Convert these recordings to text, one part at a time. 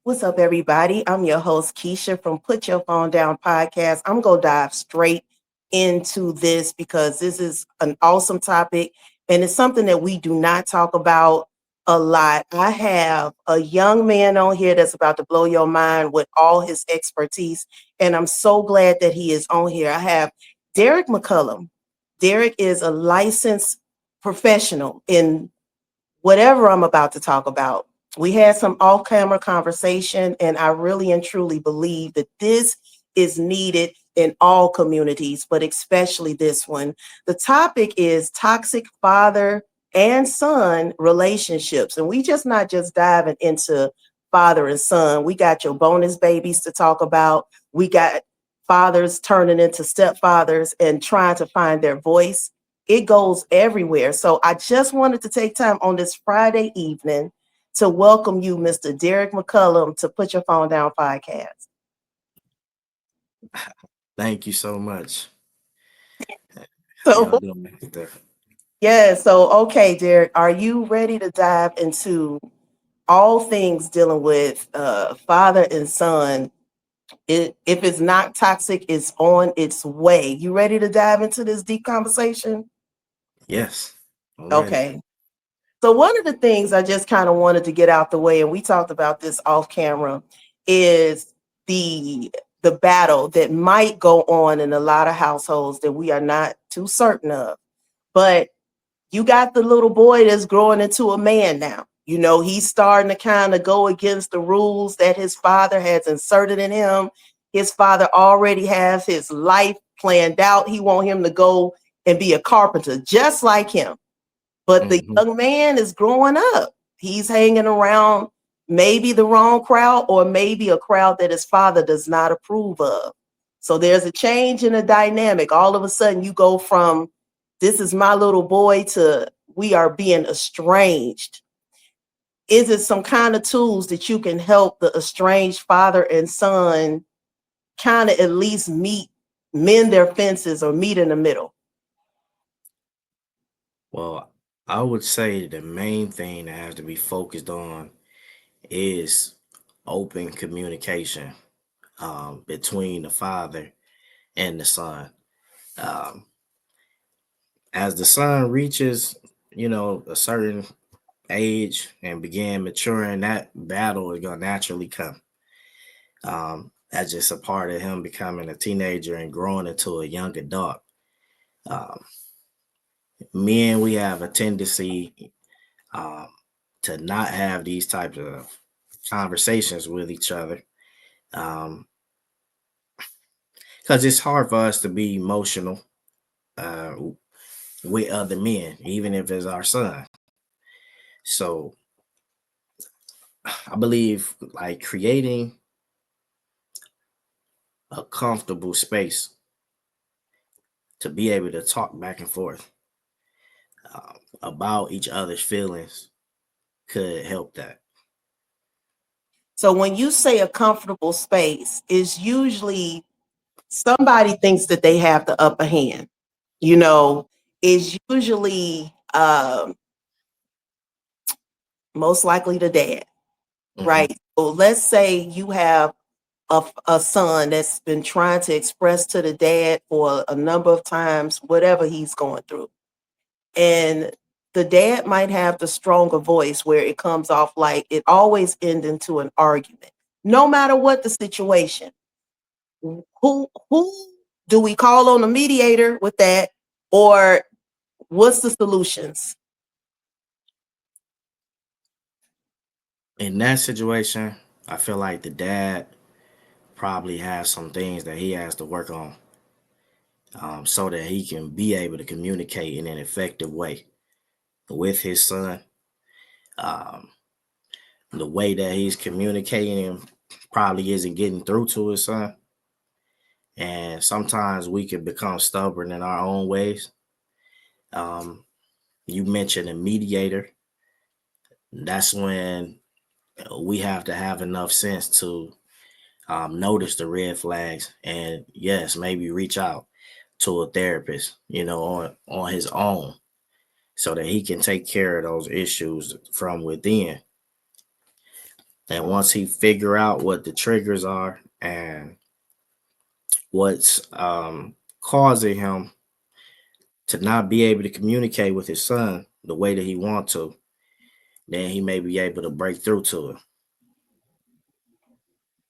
What's up, everybody? I'm your host, Keisha from Put Your Phone Down podcast. I'm going to dive straight into this because this is an awesome topic and it's something that we do not talk about a lot. I have a young man on here that's about to blow your mind with all his expertise, and I'm so glad that he is on here. I have Derrick McCullom. Derrick is a licensed professional in whatever I'm about to talk about. We had some off camera conversation, and I really and truly believe that this is needed in all communities, but especially this one. The topic is toxic father and son relationships. And we just not just diving into father and son. We got your bonus babies to talk about. We got fathers turning into stepfathers and trying to find their voice. It goes everywhere. So I just wanted to take time on this Friday evening to welcome you, Mr. Derrick McCullom, to Put Your Phone Down podcast. Thank you so much. How So, y'all doing there? yeah, so okay, Derrick, are you ready to dive into all things dealing with father and son? If it's not toxic, it's on its way. You ready to dive into this deep conversation? Yes, I'm ready. Okay. So one of the things I just kind of wanted to get out the way, and we talked about this off camera, is the the battle that might go on in a lot of households that we are not too certain of. But you got the little boy that's growing into a man now. You know, he's starting to kind of go against the rules that his father has inserted in him. His father already has his life planned out. He want him to go and be a carpenter just like him. But the Hmm. young man is growing up. He's hanging around maybe the wrong crowd or maybe a crowd that his father does not approve of. So there's a change in the dynamic. All of a sudden, you go from this is my little boy to we are being estranged. Is it some kind of tools that you can help the estranged father and son kind of at least mend their fences or meet in the middle? Well, I would say the main thing that has to be focused on is open communication between the father and the son. Um, as the son reaches, a certain age and begin maturing, that battle is gonna naturally come. That's just a part of him becoming a teenager and growing into a young adult. Um, Men, we have a tendency um, to not have these types of conversations with each other because it's hard for us to be emotional uh, with other men, even if it's our son. So I believe like creating a comfortable space to be able to talk back and forth about each other's feelings could help that. So when you say a comfortable space, is usually somebody thinks that they have the upper hand, you know, is usually most likely the dad, Hmm. right? So let's say you have a son that's been trying to express to the dad for a number of times whatever he's going through. And the dad might have the stronger voice where it comes off like it always ends into an argument, no matter what the situation. Who do we call on a mediator with that, or what's the solutions? In that situation, I feel like the dad probably has some things that he has to work on so that he can be able to communicate in an effective way with his son. Um, the way that he's communicating probably isn't getting through to his son. And sometimes we can become stubborn in our own ways. Um, you mentioned a mediator. That's when we have to have enough sense to notice the red flags and, yes, maybe reach out to a therapist, on his own so that he can take care of those issues from within. And once he figure out what the triggers are and what's causing him to not be able to communicate with his son the way that he wants to, then he may be able to break through to it.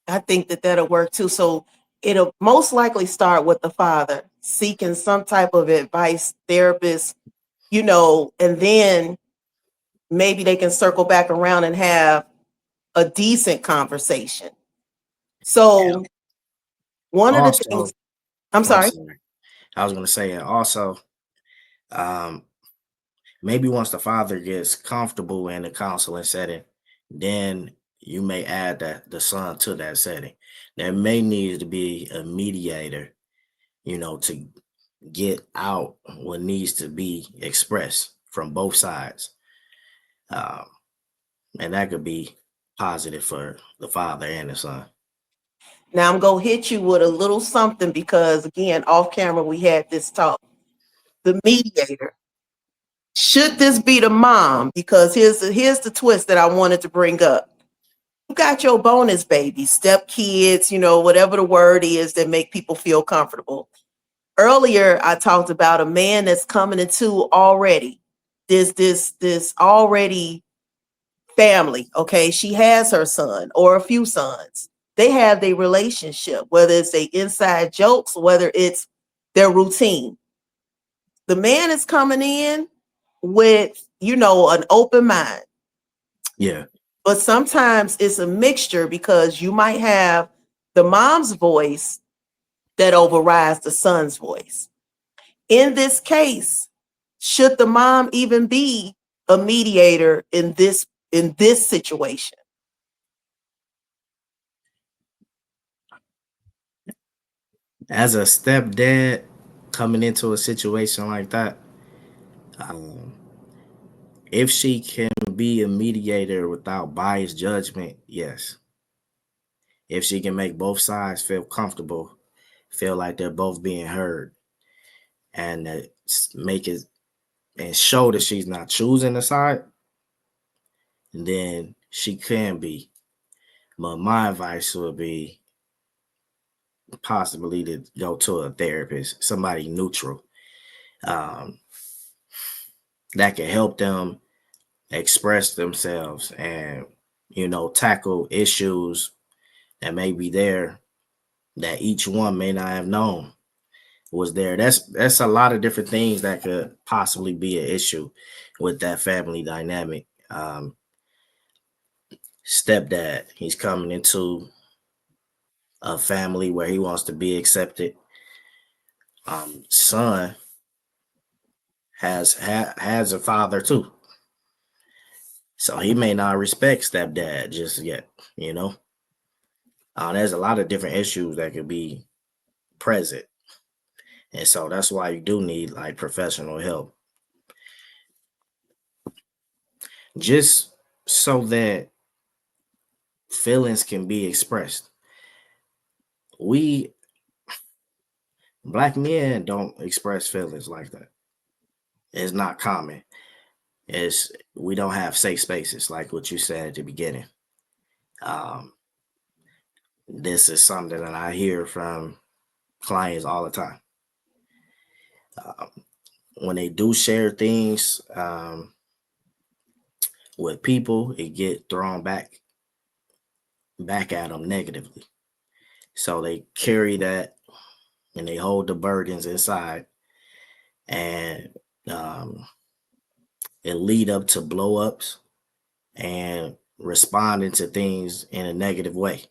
I think that that'll work too. So it'll most likely start with the father seeking some type of advice, therapist, and then maybe they can circle back around and have a decent conversation. So one of the Also, things, I'm I'm sorry. sorry. I was going to say, and also, um, maybe once the father gets comfortable in the counseling setting, then you may add the son to that setting. There may need to be a mediator, to get out what needs to be expressed from both sides. Um, and that could be positive for the father and the son. Now I'm going to hit you with a little something because, again, off camera, we had this talk. The mediator. Should this be the mom? Because here's the twist that I wanted to bring up. You got your bonus baby, step kids, whatever the word is that make people feel comfortable. Earlier, I talked about a man that's coming into already this already family. Okay, she has her son or a few sons. They have their relationship, whether it's a inside jokes, whether it's their routine. The man is coming in with, an open mind. Yeah. But sometimes it's a mixture because you might have the mom's voice that overrides the son's voice. In this case, should the mom even be a mediator in this situation? As a stepdad coming into a situation like that, um, if she can be a mediator without biased judgment, yes. If she can make both sides feel comfortable, feel like they're both being heard, and make it and show that she's not choosing a side, then she can be. But my advice would be possibly to go to a therapist, somebody neutral, um, that can help them express themselves and tackle issues that may be there that each one may not have known was there. That's a lot of different things that could possibly be an issue with that family dynamic. Stepdad, he's coming into a family where he wants to be accepted. Son has a father too, so he may not respect stepdad just yet. There's a lot of different issues that could be present, and so that's why you do need like professional help, just so that feelings can be expressed. We Black men don't express feelings like that. It's not common. We don't have safe spaces like what you said at the beginning. Um, this is something that I hear from clients all the time. Um, when they do share things with people, it get thrown back at them negatively. So they carry that and they hold the burdens inside, and um, it lead up to blow ups and responding to things in a negative way.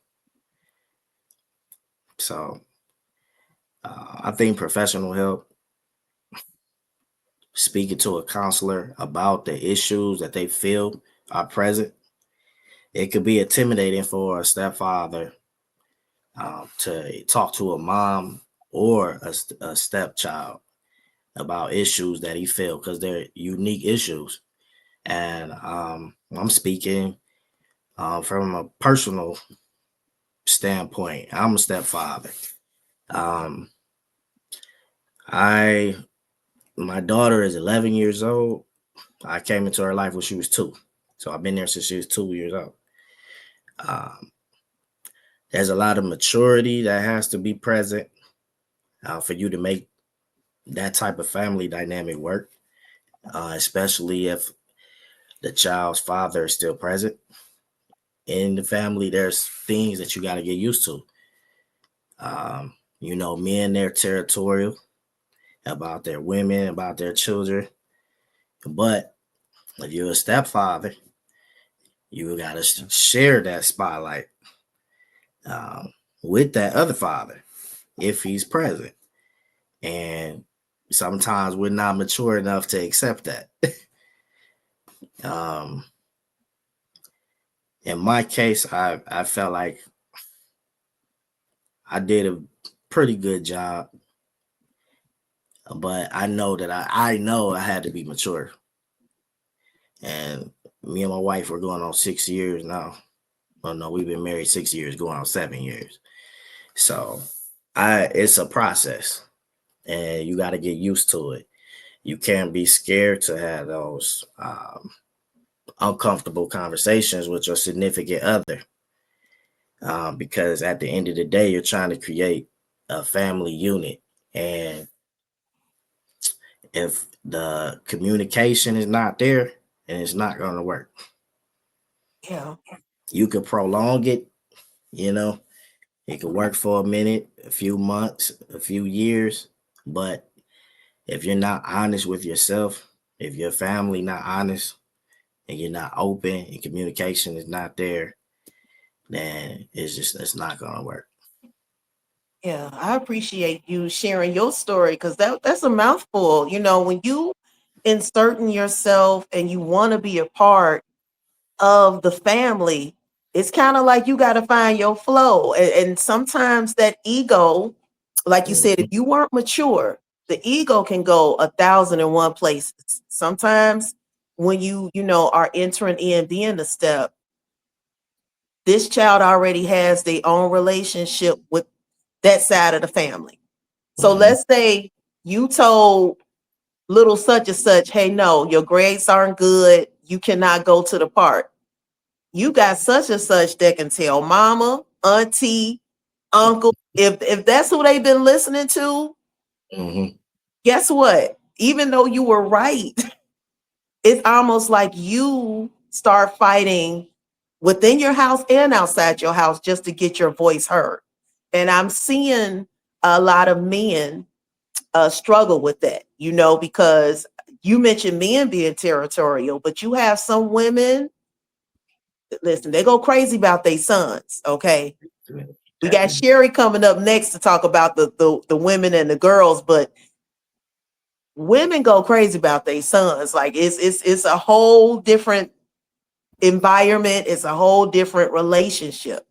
So I think professional help, speaking to a counselor about the issues that they feel are present, it could be intimidating for a stepfather to talk to a mom or a stepchild about issues that he feels because they're unique issues. And I'm speaking from a personal standpoint. I'm a stepfather. Um, I My daughter is 11 years old. I came into her life when she was 2, so I've been there since she was 2 years old. Um, there's a lot of maturity that has to be present for you to make that type of family dynamic work, especially if the child's father is still present in the family. There's things that you got to get used to. Men, they're territorial about their women, about their children. But if you're a stepfather, you got to share that spotlight um, with that other father if he's present. And sometimes we're not mature enough to accept that. um, in my case, I felt like I did a pretty good job, but I know that I know I had to be mature. And me and my wife were going on 6 years now. Well, no, we've been married 6 years, going on 7 years. So it's a process, and you got to get used to it. You can't be scared to have those uncomfortable conversations with your significant other, because at the end of the day, you're trying to create a family unit. And if the communication is not there, and it's not going to work. Yeah. You could prolong it, you know, it could work for a minute, a few months, a few years. But if you're not honest with yourself, if your family not honest, and you're not open, and communication is not there, then it's not gonna work. Yeah, I appreciate you sharing your story because that's a mouthful. When you inserting yourself and you want to be a part of the family, it's kind of like you got to find your flow. And sometimes that ego, like you said, if Mhm. you weren't mature, the ego can go 1,001 places. Sometimes when you are entering in, being a step, this child already has their own relationship with that side of the family. So Mhm. let's say you told little such and such, hey, no, your grades aren't good. You cannot go to the park. You got such and such that can tell mama, auntie, uncle. If that's who they've been listening to, Mhm. guess what? Even though you were right, it's almost like you start fighting within your house and outside your house just to get your voice heard. And I'm seeing a lot of men struggle with that, because you mentioned men being territorial, but you have some women, listen, they go crazy about their sons. Okay. We got Definitely. Sherie coming up next to talk about the women and the girls, but women go crazy about their sons. Like it's a whole different environment, it's a whole different relationship.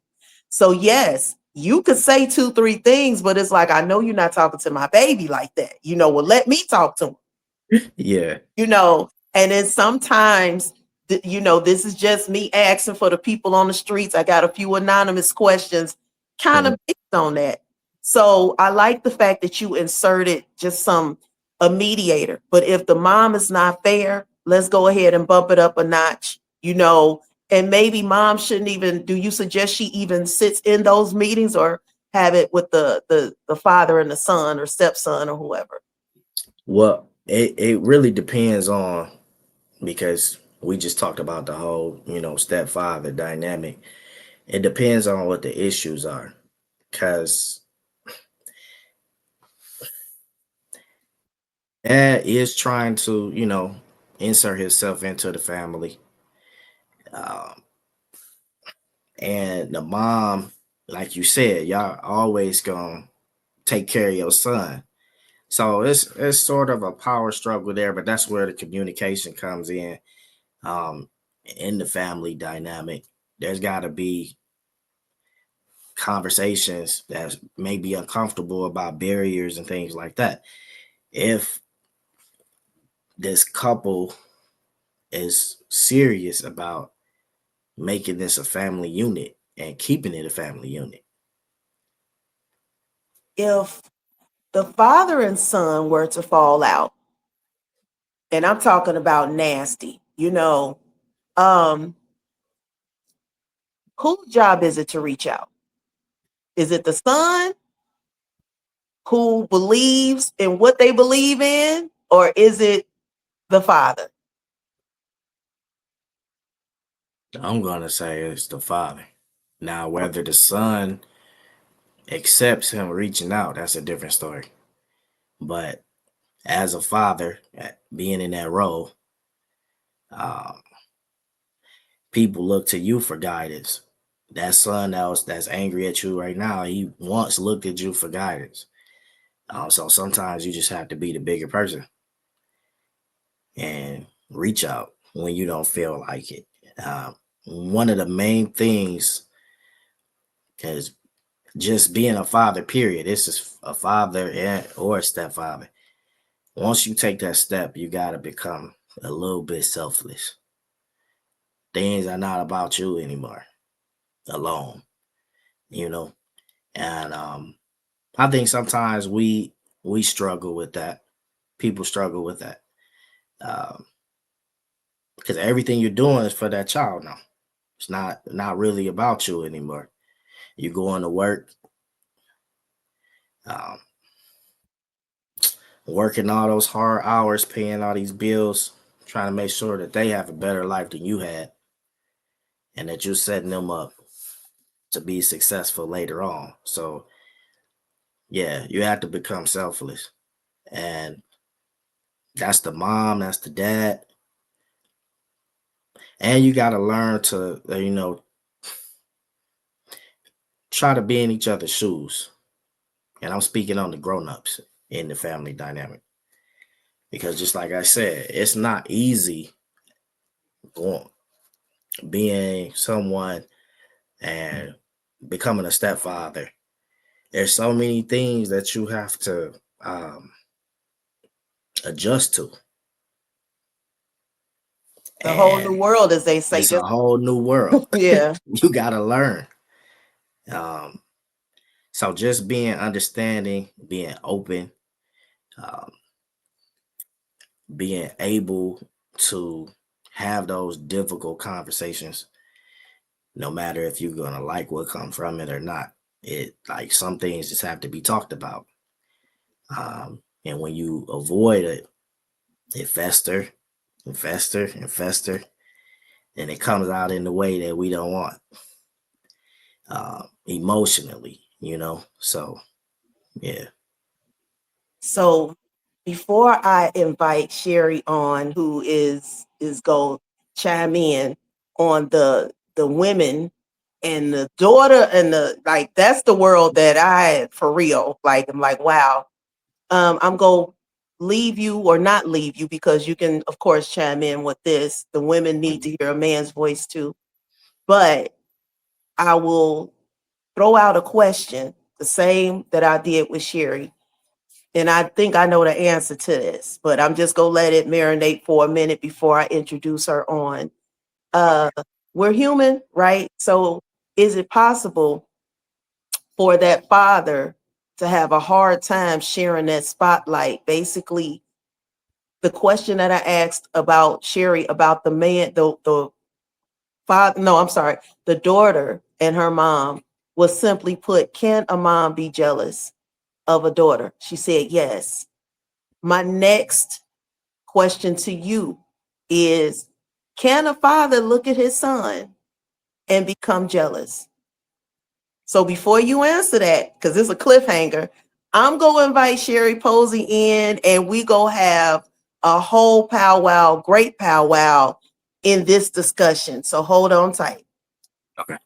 So yes, you could say two, three things, but it's like, I know you're not talking to my baby like that. Well, let me talk to him. Yeah. And then sometimes, this is just me asking for the people on the streets. I got a few anonymous questions kind Mhm. of based on that. So I like the fact that you inserted just a mediator. But if the mom is not fair, let's go ahead and bump it up a notch, and maybe mom shouldn't even, do you suggest she even sits in those meetings, or have it with the father and the son or stepson or whoever? Well, it really depends on, because we just talked about the whole, stepfather dynamic. It depends on what the issues are, because dad is trying to, insert himself into the family. Um, and the mom, like you said, y'all always gonna take care of your son. So it's sort of a power struggle there, but that's where the communication comes um, in the family dynamic. There's got to be conversations that may be uncomfortable about barriers and things like that. If this couple is serious about making this a family unit and keeping it a family unit. If the father and son were to fall out, and I'm talking about nasty, um, whose job is it to reach out? Is it the son who believes in what they believe in, or is it the father? I'm gonna say it's the father. Now, whether the son accepts him reaching out, that's a different story. But as a father, being in that role, um, people look to you for guidance. That son that's angry at you right now, he once looked at you for guidance. So sometimes you just have to be the bigger person and reach out when you don't feel like it. One of the main things is just being a father, period. This is a father or a stepfather. Once you take that step, you got to become a little bit selfless. Things are not about you anymore, alone, you know. And I think sometimes we struggle with that. People struggle with that because everything you're doing is for that child now. It's not really about you anymore. You going to work, um, working all those hard hours, paying all these bills, trying to make sure that they have a better life than you had, and that you're setting them up to be successful later on. So yeah, you have to become selfless, and that's the mom, that's the dad, and you got to learn to try to be in each other's shoes. And I'm speaking on the grown-ups in the family dynamic. Because just like I said, it's not easy being someone and becoming a stepfather. There's so many things that you have to adjust to. A whole new And world, as they say. it's a Just whole new world. yeah. You got to learn. Um, so just being understanding, being open, um, being able to have those difficult conversations, no matter if you're gonna like what comes from it or not. It like some things just have to be talked about. And when you avoid it, it fester, and it comes out in the way that we don't want, emotionally, So yeah. So before I invite Sherie on, who is going to chime in on the women and the daughter and the like, that's the world that I for real like. I'm like, wow. I'm going to leave you or not leave you because you can, of course, chime in with this. The women need to hear a man's voice too, but I will throw out a question, the same that I did with Sherie. And I think I know the answer to this, but I'm just going to let it marinate for a minute before I introduce her on. Uh, we're human, right? So is it possible for that father to have a hard time sharing that spotlight? Basically, the question that I asked about Sherie about the man, the father, no, I'm sorry, the daughter and her mom was simply put, can a mom be jealous of a daughter? She said yes. My next question to you is, can a father look at his son and become jealous? So before you answer that, because it's a cliffhanger, I'm going to invite Sherie Posie in and we go have a whole powwow, great powwow in this discussion. So hold on tight. Okay.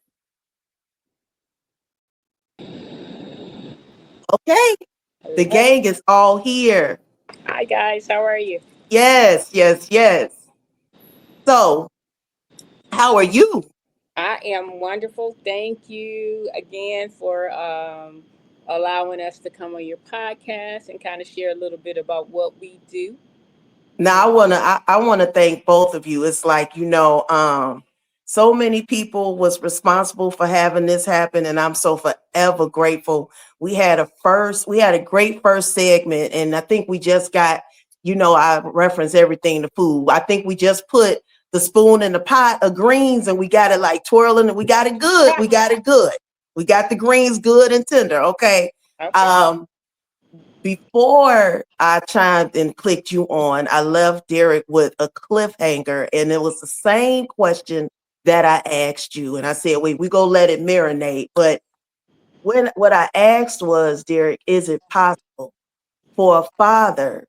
Okay. The Hello. gang is all here. Hi guys, how are you? Yes, yes, yes. So how are you? I am wonderful. Thank you again for allowing us to come on your podcast and kind of share a little bit about what we do. Now I wanna thank both of you. It's like, so many people was responsible for having this happen, and I'm so forever grateful. We had a great first segment, and I think we just got, I reference everything to food. I think we just put the spoon in the pot of greens and we got it like twirling and we got it good. We got it good. We got the greens good and tender. Okay. Before I chimed and clicked you on, I left Derrick with a cliffhanger, and it was the same question that I asked you. And I said, wait, we go let it marinate. But what I asked was, Derrick, is it possible for a father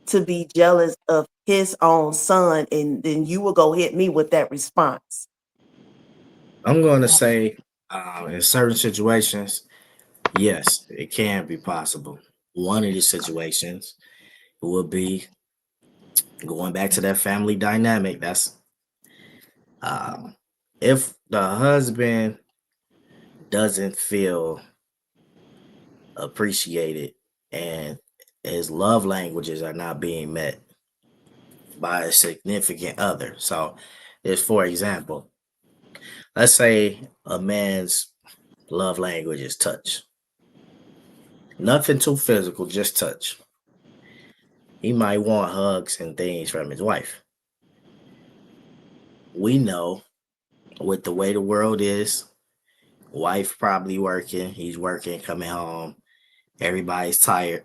to be jealous of his own son? And then you will go hit me with that response. I'm going to say, in certain situations, yes, it can be possible. One of these situations would be going back to that family dynamic. That's if the husband doesn't feel appreciated and his love languages are not being met by a significant other. So, if for example, let's say a man's love language is touch. Nothing too physical, just touch. He might want hugs and things from his wife. We know with the way the world is, wife probably working, he's working, coming home, everybody's tired.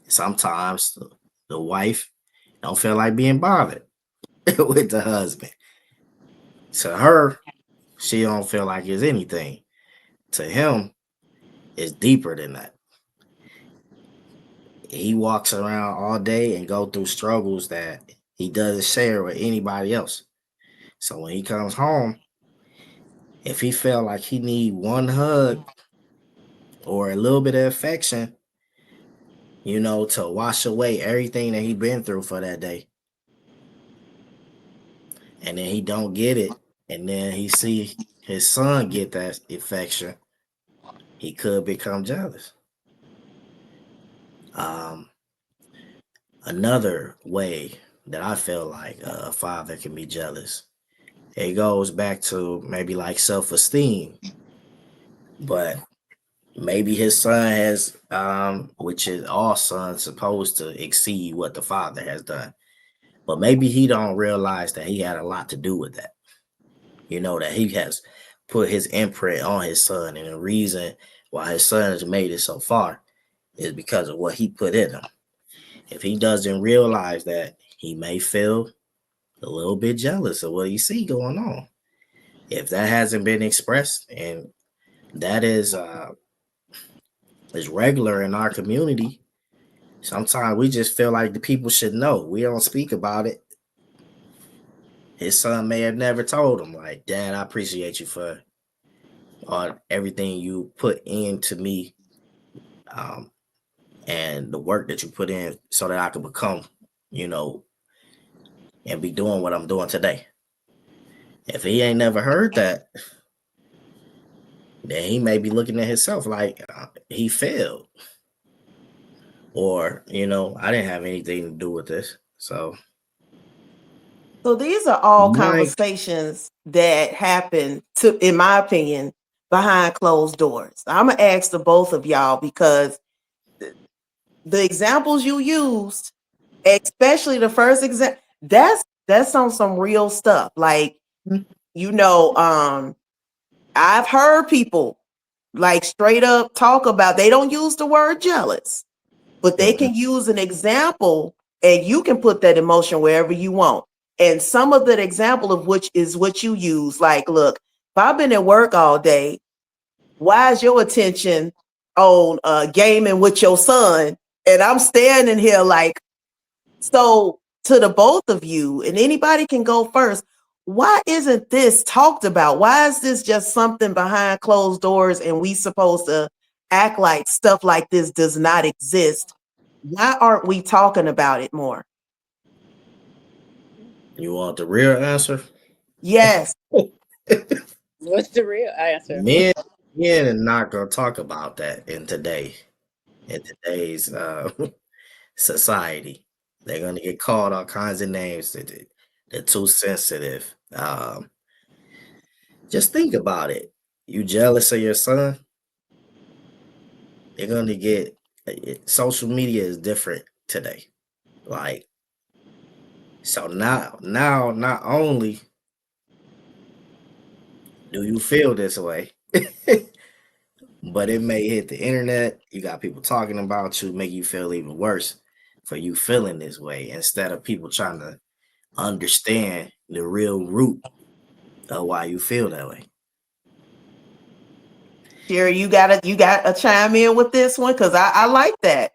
Sometimes the wife don't feel like being bothered with the husband. To her, she don't feel like it's anything. To him, it's deeper than that. He walks around all day and go through struggles that he doesn't share with anybody else. So when he comes home, if he felt like he need one hug or a little bit of affection, to wash away everything that he been through for that day, and then he don't get it, and then he see his son get that affection, he could become jealous. Another way that I feel like a father can be jealous, it goes back to maybe like self-esteem, but maybe his son has, which is all sons supposed to exceed what the father has done, but maybe he don't realize that he had a lot to do with that. That he has put his imprint on his son, and the reason why his son has made it so far is because of what he put in him. If he doesn't realize that, he may feel a little bit jealous of what he see going on. If that hasn't been expressed, and that is regular in our community, sometimes we just feel like the people should know. We don't speak about it. His son may have never told him, like, Dad, I appreciate you for everything you put into me, and the work that you put in so that I could become, and be doing what I'm doing today. If he ain't never heard that, then he may be looking at himself like he failed, or I didn't have anything to do with this. So these are all Mike, conversations that happen, in my opinion, behind closed doors. I'm gonna ask the both of y'all because the examples you used, especially the first example, that's on some real stuff. Like, I've heard people like straight up talk about, they don't use the word jealous, but they can use an example and you can put that emotion wherever you want. And some of that example of which is what you use, like, look, if I've been at work all day, why is your attention on gaming with your son? And I'm standing here like, so to the both of you, and anybody can go first, why isn't this talked about? Why is this just something behind closed doors and we supposed to act like stuff like this does not exist? Why aren't we talking about it more? You want the real answer? Yes. What's the real answer? Men are not gonna talk about that in today's society. They're gonna get called all kinds of names. They're too sensitive. Just think about it. You jealous of your son? They're gonna get social media is different today. Like, So now, not only do you feel this way, but it may hit the internet. You got people talking about you, make you feel even worse for you feeling this way instead of people trying to understand the real root of why you feel that way. Sherie, you got a chime in with this one because I like that.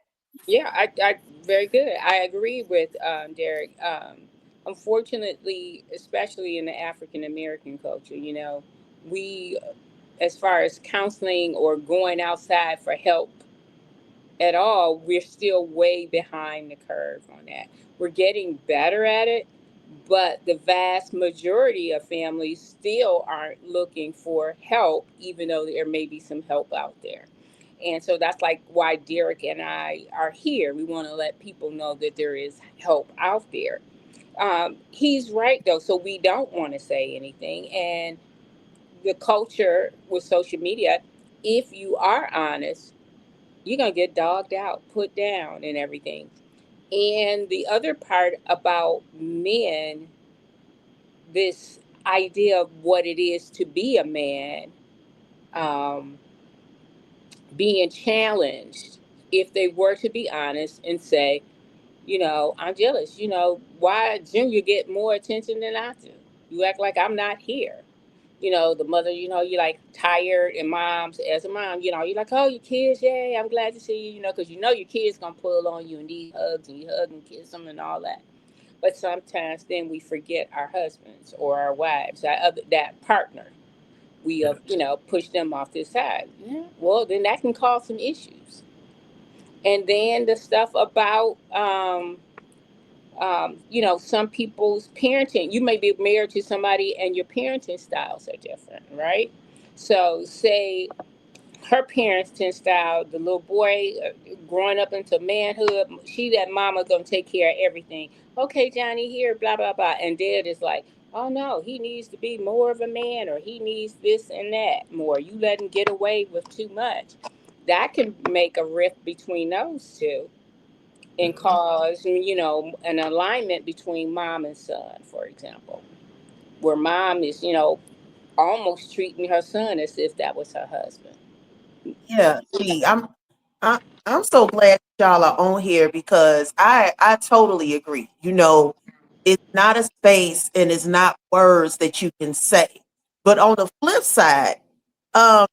Yeah, I very good. I agree with Derrick. Unfortunately, especially in the African American culture, we, as far as counseling or going outside for help at all, we're still way behind the curve on that. We're getting better at it, but the vast majority of families still aren't looking for help, even though there may be some help out there. And so that's like why Derrick and I are here. We want to let people know that there is help out there. He's right, though, so we don't want to say anything. And the culture with social media, if you are honest, you're going to get dogged out, put down, and everything. And the other part about men, this idea of what it is to be a man, um, being challenged if they were to be honest and say, I'm jealous. Why Junior get more attention than I do? You act like I'm not here. The mother, you're like tired, and moms, as a mom, you're like, oh, your kids, yay, I'm glad to see you, because your kids gonna pull on you and need hugs, and you hug and kiss them and all that. But sometimes then we forget our husbands or our wives, that partner. We have, push them off this side. Yeah. Well, then that can cause some issues. And then the stuff about some people's parenting. You may be married to somebody and your parenting styles are different, right? So, say her parenting style, the little boy growing up into manhood, that mama gonna take care of everything. Okay, Johnny, here, blah blah blah, and dad is like, oh no, he needs to be more of a man, or he needs this and that more. You let him get away with too much. That can make a rift between those two and Mhm. cause an alignment between mom and son, for example, where mom is almost treating her son as if that was her husband. Yeah, gee, I'm so glad y'all are on here because I totally agree. It's not a space and it's not words that you can say. But on the flip side,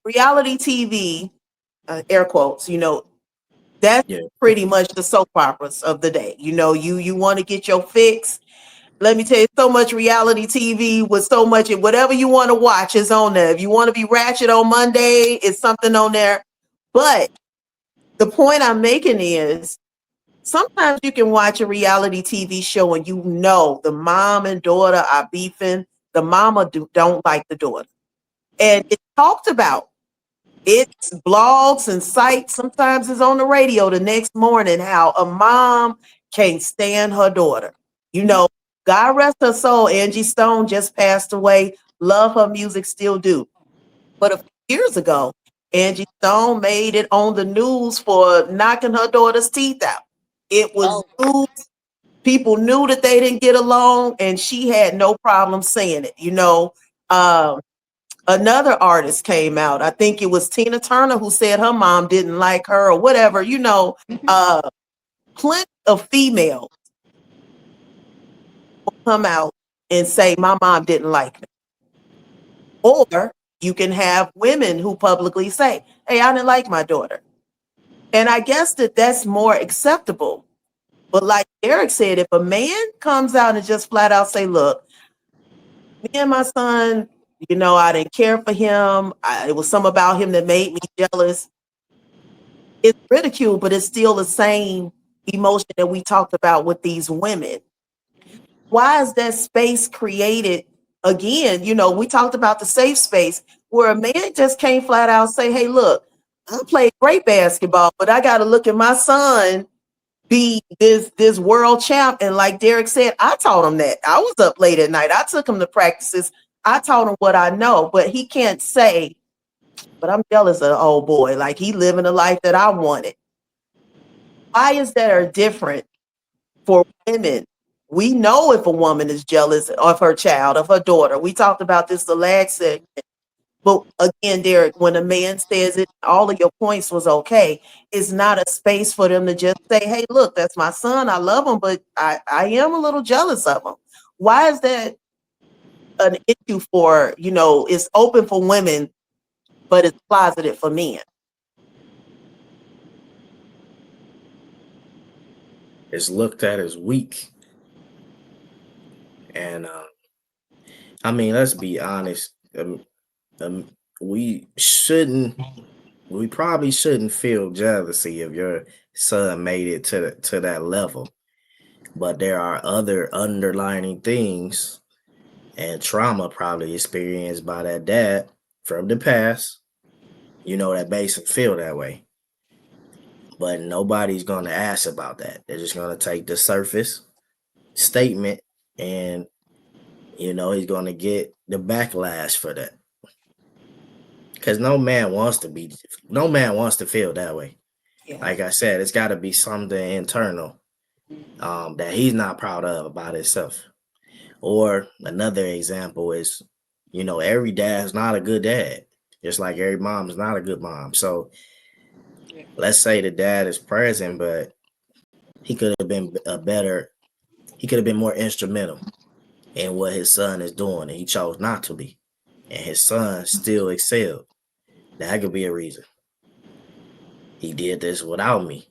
reality TV, air quotes, that's Yeah. pretty much the soap operas of the day. You want to get your fix. Let me tell you, so much reality TV with so much, whatever you want to watch is on there. If you want to be ratchet on Monday, it's something on there. But the point I'm making is sometimes you can watch a reality TV show and the mom and daughter are beefing. The mama don't like the daughter. And it's talked about. It's blogs and sites. Sometimes it's on the radio the next morning how a mom can't stand her daughter. You know, God rest her soul. Angie Stone just passed away. Love her music, still do. But a few years ago, Angie Stone made it on the news for knocking her daughter's teeth out. It was Oh, news. People knew that they didn't get along, and she had no problem saying it. Um, Another artist came out. I think it was Tina Turner who said her mom didn't like her or whatever. Uh, Plenty of females come out and say my mom didn't like me. Or you can have women who publicly say, "Hey, I didn't like my daughter." And I guess that's more acceptable. But like Derrick said, if a man comes out and just flat out say, "Look, me and my son, I didn't care for him. It was some about him that made me jealous." It's ridicule, but it's still the same emotion that we talked about with these women. Why is that space created again? We talked about the safe space where a man just can't flat out say, "Hey, look, I played great basketball, but I got to look at my son be this world champ." And like Derrick said, I taught him that. I was up late at night. I took him to practices. I taught him what I know, but he can't say, "But I'm jealous of the old boy. Like he living the life that I wanted." Why is that are different for women? We know if a woman is jealous of her child, of her daughter. We talked about this the last segment. But again, Derrick, when a man says it, all of your points was okay. It's not a space for them to just say, hey, look, that's my son. I love him, but I am a little jealous of him. Why is that an issue for, it's open for women, but it's closeted for men? It's looked at as weak. And I mean, let's be honest. Um, we shouldn't. We probably shouldn't feel jealousy if your son made it to that level. But there are other underlining things and trauma probably experienced by that dad from the past, that makes him feel that way. But nobody's gonna ask about that. They're just gonna take the surface statement and he's gonna get the backlash for that. Because no man wants to feel that way. Yeah. Like I said, it's gotta be something internal that he's not proud of about himself. Or another example is, every dad's not a good dad, just like every mom is not a good mom. So let's say the dad is present, but he could have been he could have been more instrumental in what his son is doing, and he chose not to be. And his son still excelled. That could be a reason. He did this without me.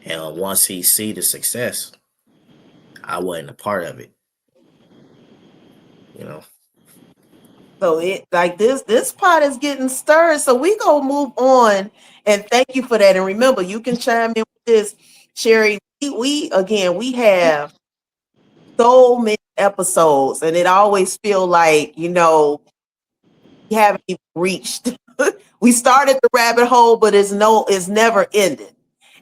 And once he see the success, I wasn't a part of it. So it like this pot is getting stirred. So we gonna move on, and thank you for that. And remember, you can chime in with this, Sherie. We have so many episodes, and it always feel like we haven't even reached. We started the rabbit hole, but it's never ended.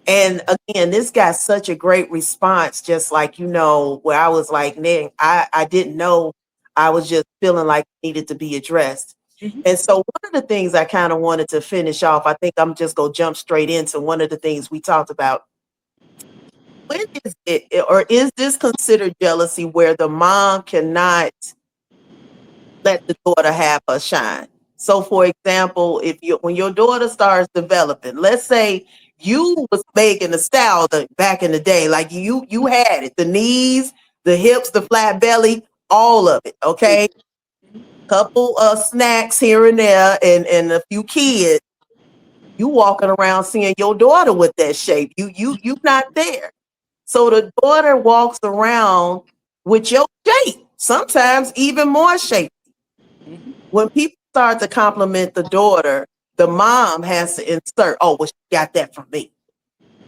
And again, this got such a great response, just like, where I was like, man, I didn't know. I was just feeling like it needed to be addressed. Mhm. And so one of the things I kind of wanted to finish off, I think I'm just going to jump straight into one of the things we talked about. When is it, or is this considered jealousy where the mom cannot let the daughter have her shine? So, for example, when your daughter starts developing, let's say you was making the style back in the day, like you had it, the knees, the hips, the flat belly, all of it. Okay, couple of snacks here and there, and a few kids. You walking around seeing your daughter with that shape. You not there. So the daughter walks around with your shape, sometimes even more shape. Mhm. When people start to compliment the daughter, the mom has to insert, oh, well, she got that from me.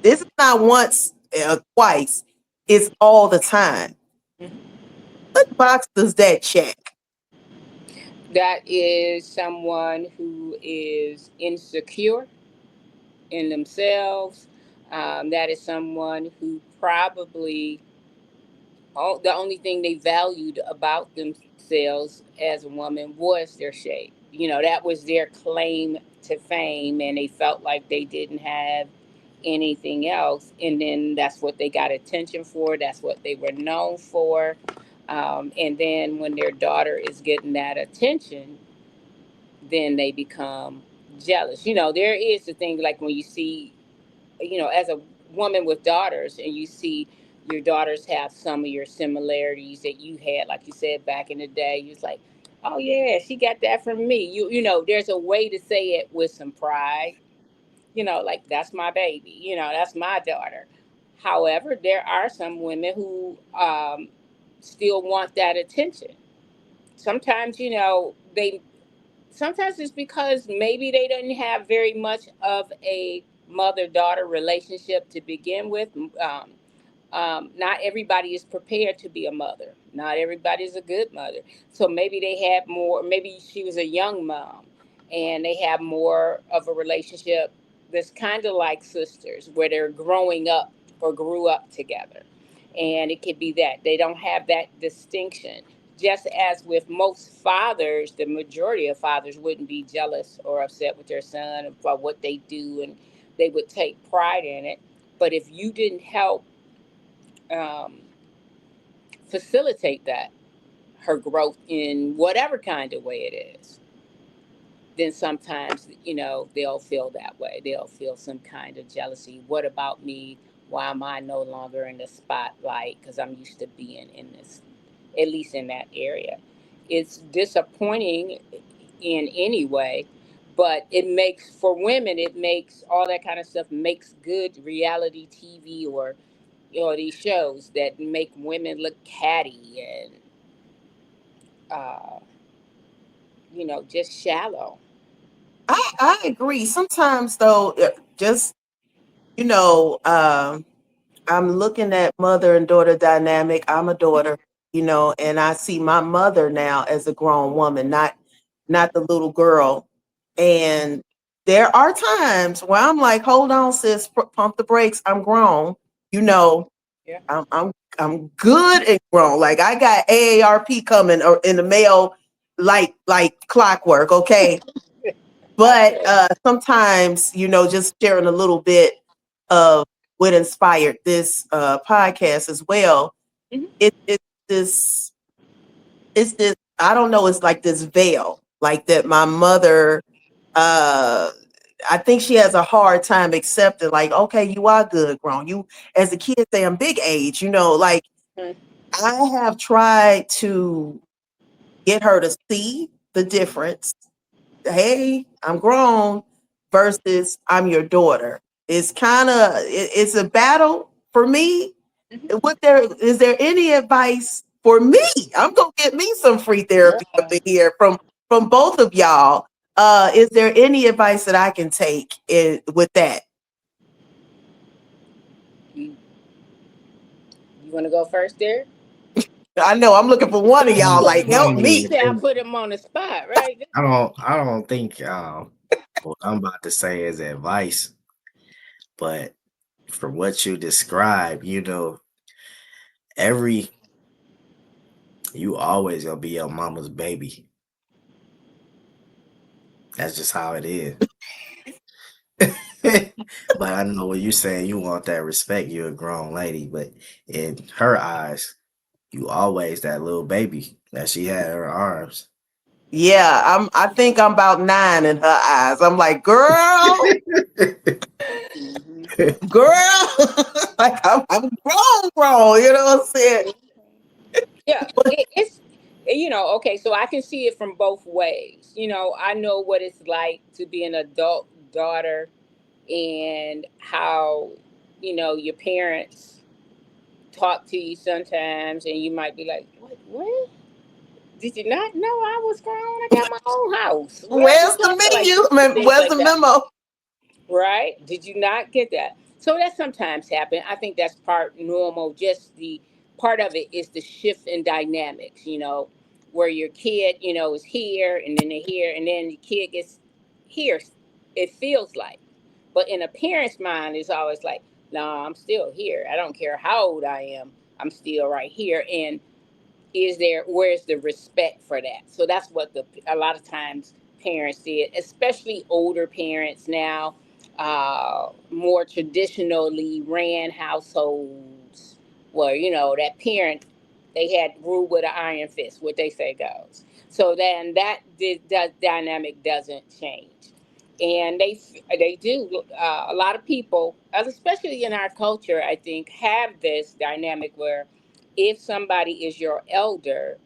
This is not once, twice. It's all the time. Mhm. What box does that check? That is someone who is insecure in themselves. That is someone who probably the only thing they valued about themselves as a woman was their shape. That was their claim to fame, and they felt like they didn't have anything else. And then that's what they got attention for, that's what they were known for. And then when their daughter is getting that attention, then they become jealous. There is the thing, like when you see, as a woman with daughters, and you see your daughters have some of your similarities that you had, like you said back in the day, you was like, oh yeah, she got that from me. There's a way to say it with some pride, like that's my baby, that's my daughter. However, there are some women who still want that attention. Sometimes, they sometimes it's because maybe they didn't have very much of a mother-daughter relationship to begin with. Not everybody is prepared to be a mother. Not everybody is a good mother. So maybe they had more, maybe she was a young mom and they have more of a relationship that's kind of like sisters, where they're growing up or grew up together. And it could be that they don't have that distinction. Just as with most fathers, the majority of fathers wouldn't be jealous or upset with their son about what they do, and they would take pride in it. But if you didn't help um, facilitate that, her growth in whatever kind of way it is, then sometimes, they'll feel that way. They'll feel some kind of jealousy. What about me? Why am I no longer in the spotlight? Because I'm used to being in this, at least in that area. It's disappointing in any way, but for women, it makes all that kind of stuff makes good reality TV, or these shows that make women look catty and uh, just shallow. I agree. Sometimes though, just you know, I'm looking at mother and daughter dynamic. I'm a daughter, and I see my mother now as a grown woman, not the little girl. And there are times where I'm like, hold on, sis, pump the brakes. I'm grown. You know, Yeah. I'm good and grown. Like I got AARP coming or in the mail like clockwork, okay? But sometimes, just sharing a little bit of what inspired this podcast as well. Mhm. It's this, I don't know, it's like this veil, like that my mother, uh, I think she has a hard time accepting, like, okay, you are good grown. You, as a kid, say I'm big age, like Mhm. I have tried to get her to see the difference. Hey, I'm grown versus I'm your daughter. It's kind of it's a battle for me. Mhm. Is there any advice for me? I'm gonna get me some free therapy up Yeah. in here from both of y'all. Is there any advice that I can take with that? You, you want to go first, Derrick? I know I'm looking for one of You y'all. put Like, him on. help He me. said I put him on the spot, right? I don't think what I'm about to say is advice, but from what you describe, every you always gonna be your mama's baby. That's just how it is. But I know what you're saying. You want that respect. You're a grown lady, but in her eyes, you always that little baby that she had in her arms. Yeah, I think I'm about 9 in her eyes. I'm like, girl, Mhm. girl, like I'm grown, you know what I'm saying? Yeah, it's okay. So I can see it from both ways. I know what it's like to be an adult daughter, and how your parents talk to you sometimes, and you might be like, what? Did you not know I was grown? I got my own house. Why are you Where's the talking like menu? this? And things Where's the like that. memo? Right? Did you not get that? So that sometimes happen. I think that's part normal. Just the part of it is the shift in dynamics, where your kid, is here, and then they're here, and then the kid gets here. It feels like. But in a parent's mind, it's always like, no, I'm still here. I don't care how old I am. I'm still right here. And where's the respect for that? So that's what a lot of times parents did, especially older parents now, more traditionally ran households where that parent, they had rule with an iron fist, what they say goes. So then that dynamic doesn't change. And they do, a lot of people, especially in our culture, I think, have this dynamic where if somebody is your elder,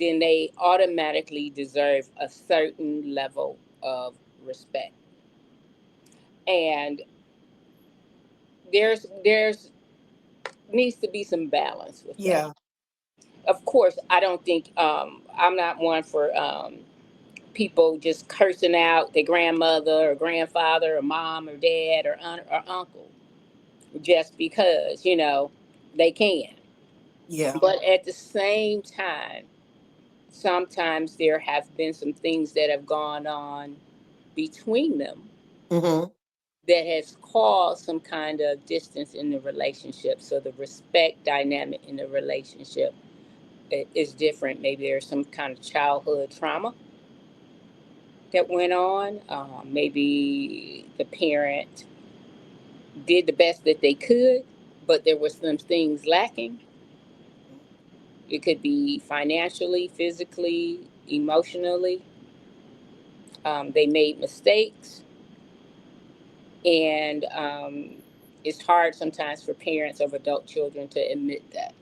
then they automatically deserve a certain level of respect. And there's needs to be some balance with that. Yeah. Of course, I don't think, I'm not one for people just cursing out their grandmother or grandfather or mom or dad or aunt or uncle just because they can. Yeah. But at the same time, sometimes there have been some things that have gone on between them Hmm. that has caused some kind of distance in the relationship. So the respect dynamic in the relationship is different. Maybe there's some kind of childhood trauma that went on. Maybe the parent did the best that they could, but there were some things lacking. It could be financially, physically, emotionally. They made mistakes, and it's hard sometimes for parents of adult children to admit that.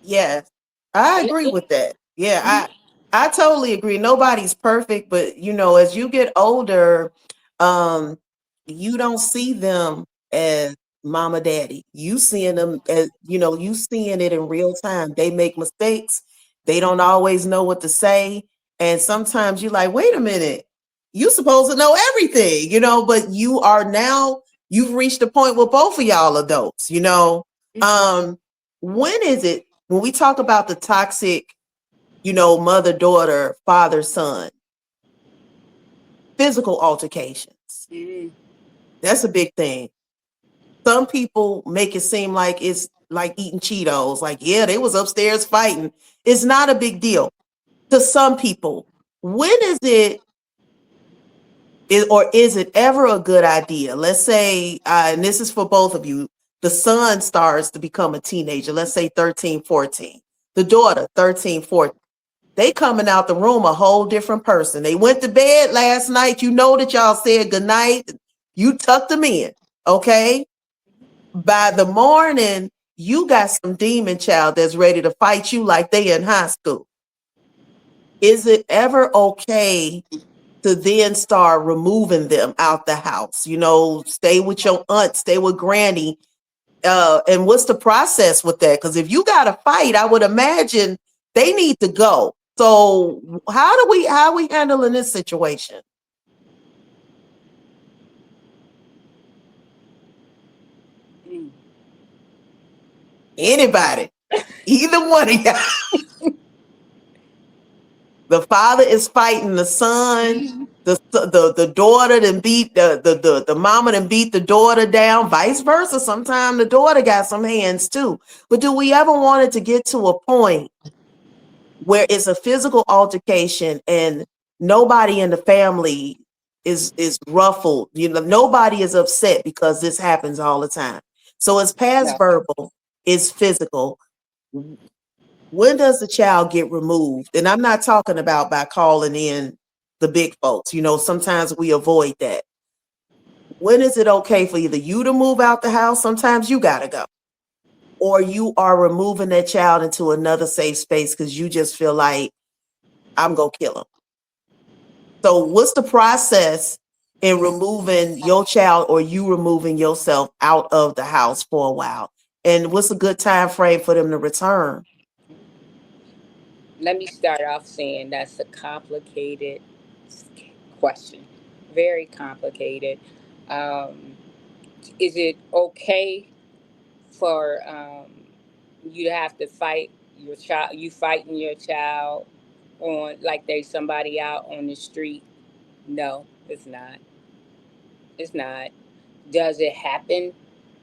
Yes, I And agree it, with that. Yeah, mhm, I totally agree. Nobody's perfect, but as you get older, um, you don't see them as mama, daddy. You seeing them as you seeing it in real time. They make mistakes. They don't always know what to say, and sometimes you're like, wait a minute, you supposed to know everything, but you've reached a point with both of y'all adults. Um, when is it when we talk about the toxic, mother, daughter, father, son, physical altercations? mhm, That's a big thing. Some people make it seem like it's like eating Cheetos. Like, yeah, they was upstairs fighting. It's not a big deal to some people. When is it ever a good idea? Let's say, and this is for both of you, the son starts to become a teenager, let's say 13, 14. The daughter, 13, 14. They coming out the room a whole different person. They went to bed last night. You know that y'all said goodnight. You tucked them in. Okay. By the morning, you got some demon child that's ready to fight you like they in high school. Is it ever okay to then start removing them out the house? Stay with your aunt, stay with granny. And what's the process with that? Because if you got to fight, I would imagine they need to go. So how we handling this situation? mhm, Anybody, either one of y'all. The father is fighting the son. mhm. The daughter then beat the mama then beat the daughter down, vice versa. Sometimes the daughter got some hands too. But do we ever want it to get to a point where it's a physical altercation and nobody in the family is ruffled? Nobody is upset because this happens all the time. So it's past No. verbal, it's physical. When does the child get removed? And I'm not talking about by calling in the big folks. Sometimes we avoid that. When is it okay for either you to move out the house? Sometimes you gotta go, or you are removing that child into another safe space because you just feel like I'm gonna kill him. So what's the process in removing your child or you removing yourself out of the house for a while? And what's a good time frame for them to return? Let me start off saying that's a complicated question, very complicated. Um, is it okay for you to have to fight your child? You fighting your child on like there's somebody out on the street? No, it's not. It's not. Does it happen?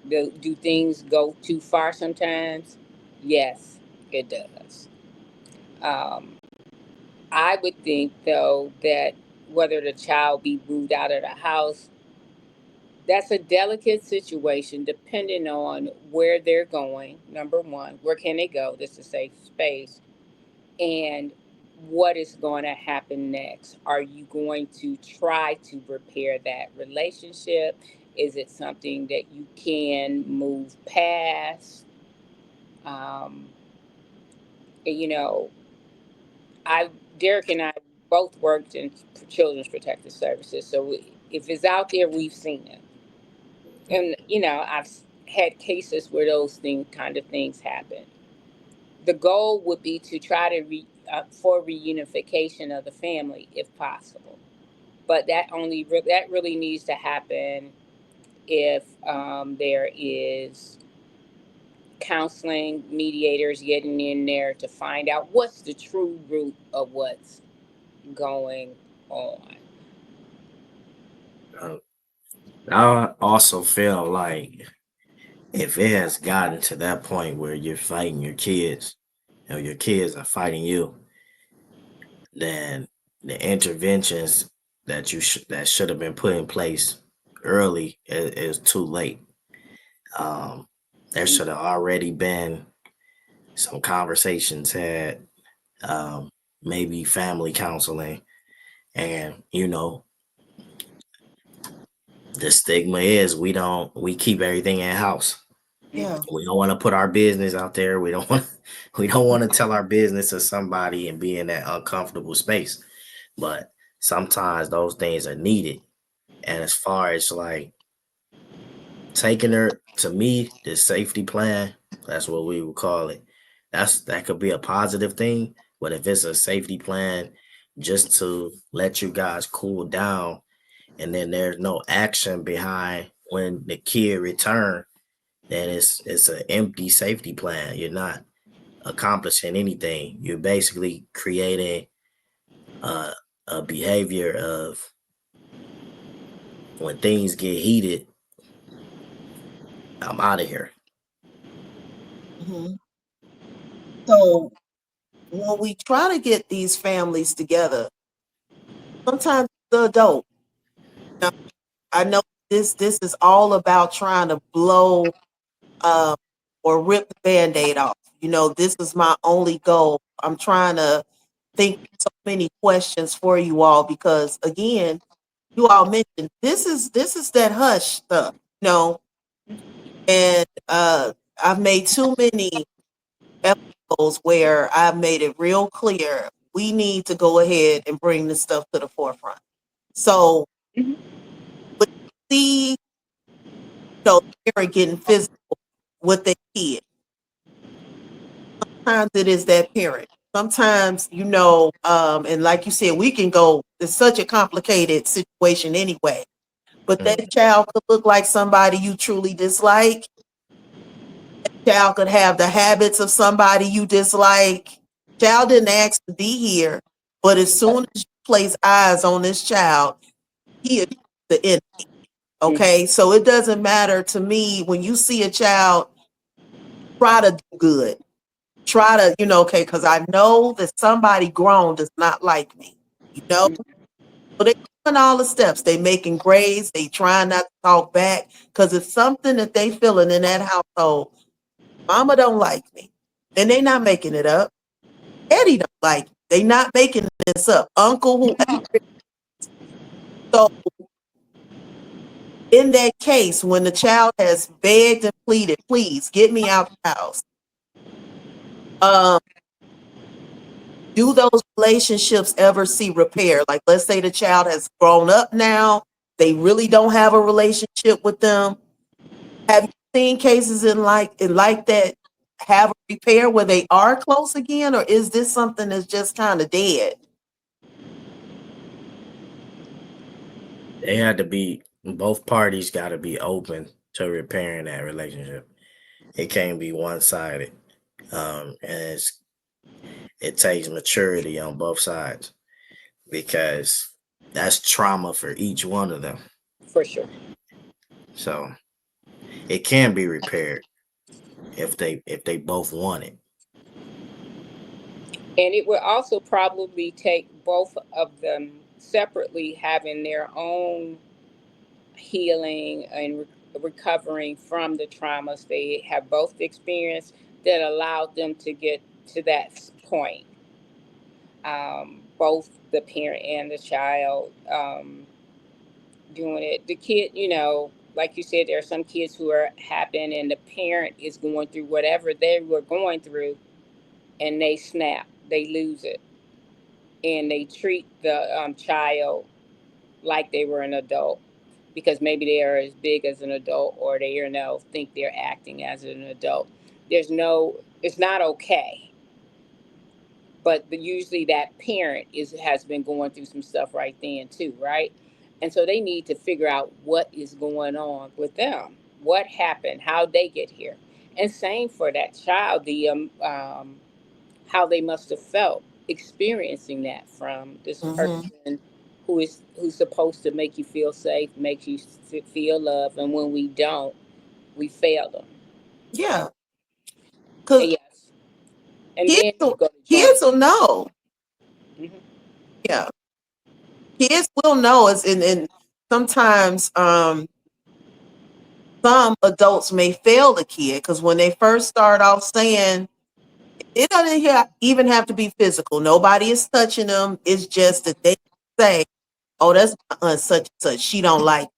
Do things go too far sometimes? Yes, it does. Um, I would think, though, that whether the child be moved out of the house, that's a delicate situation depending on where they're going. Number one, where can they go? This is a safe space. And what is going to happen next? Are you going to try to repair that relationship? Is it something that you can move past? Um, you know, I Derrick and I both worked in children's protective services, so if it's out there, we've seen it, and I've had cases where those kind of things happen. The goal would be to try to for reunification of the family if possible, but that really needs to happen if there is counseling mediators getting in there to find out what's the true root of what's going on. Uh, I also feel like if it has gotten to that point where you're fighting your kids, your kids are fighting you, then the interventions that should have been put in place early is too late. There should have already been some conversations had, maybe family counseling, and the stigma is we keep everything in house. Yeah. We don't want to put our business out there. We don't want to tell our business to somebody and be in that uncomfortable space. But sometimes those things are needed. And as far as like taking her, to me, the safety plan, that's what we would call it. That could be a positive thing. But if it's a safety plan just to let you guys cool down, and then there's no action behind when the kid return, then it's an empty safety plan. You're not accomplishing anything. You're basically creating a, a behavior of when things get heated, I'm out of here. hmm So when we try to get these families together, sometimes the adult. Now, I know this is all about trying to blow uh, or rip the band-aid off. This is my only goal. I'm trying to think of so many questions for you all because again, you all mentioned this is that hush stuff, and I've made too many episodes where I've made it real clear we need to go ahead and bring this stuff to the forefront. So Mhm. when you see, parent getting physical with their kid, sometimes it is that parent. Sometimes, and like you said, we can go, it's such a complicated situation anyway. But Mm. that child could look like somebody you truly dislike. Child could have the habits of somebody you dislike. Child didn't ask to be here, but as soon as you place eyes on this child, he is the enemy. Okay, so it doesn't matter to me when you see a child, try to do good. Try to, okay, because I know that somebody grown does not like me. You know, so they doing all the steps. They making grades. They trying not to talk back because it's something that they feeling in that household. Mama don't like me, and they not making it up. Eddie don't like me. They not making this up. Uncle who. So in that case, when the child has begged and pleaded, please get me out the house. Um, do those relationships ever see repair? Like, let's say the child has grown up now, they really don't have a relationship with them. Have you seen cases in like that have a repair where they are close again, or is this something that's just kind of dead? They had to be both parties got to be open to repairing that relationship. It can't be one sided. And it takes maturity on both sides because that's trauma for each one of them. For sure. So it can be repaired if they both want it. And it will also probably take both of them separately having their own healing and recovering from the traumas they have both experienced that allowed them to get to that point. Both the parent and the child doing it. The kid, like you said, there are some kids who are happen and the parent is going through whatever they were going through and they snap, they lose it, and they treat the child like they were an adult because maybe they are as big as an adult or they think they're acting as an adult. It's not okay, but usually that parent has been going through some stuff right then too, right? And so they need to figure out what is going on with them, what happened, how they get here, and same for that child, the how they must have felt experiencing that from this Hmm. person who's supposed to make you feel safe, make you feel love, and when we don't, we fail them. Yeah, because Yes, and kids then you will, go to join. kids will know. Hmm. Yeah, kids will know. And sometimes some adults may fail the kid because when they first start off saying, It doesn't even have to be physical. Nobody is touching them. It's just that they say, "Oh, that's my aunt such and such. She don't like."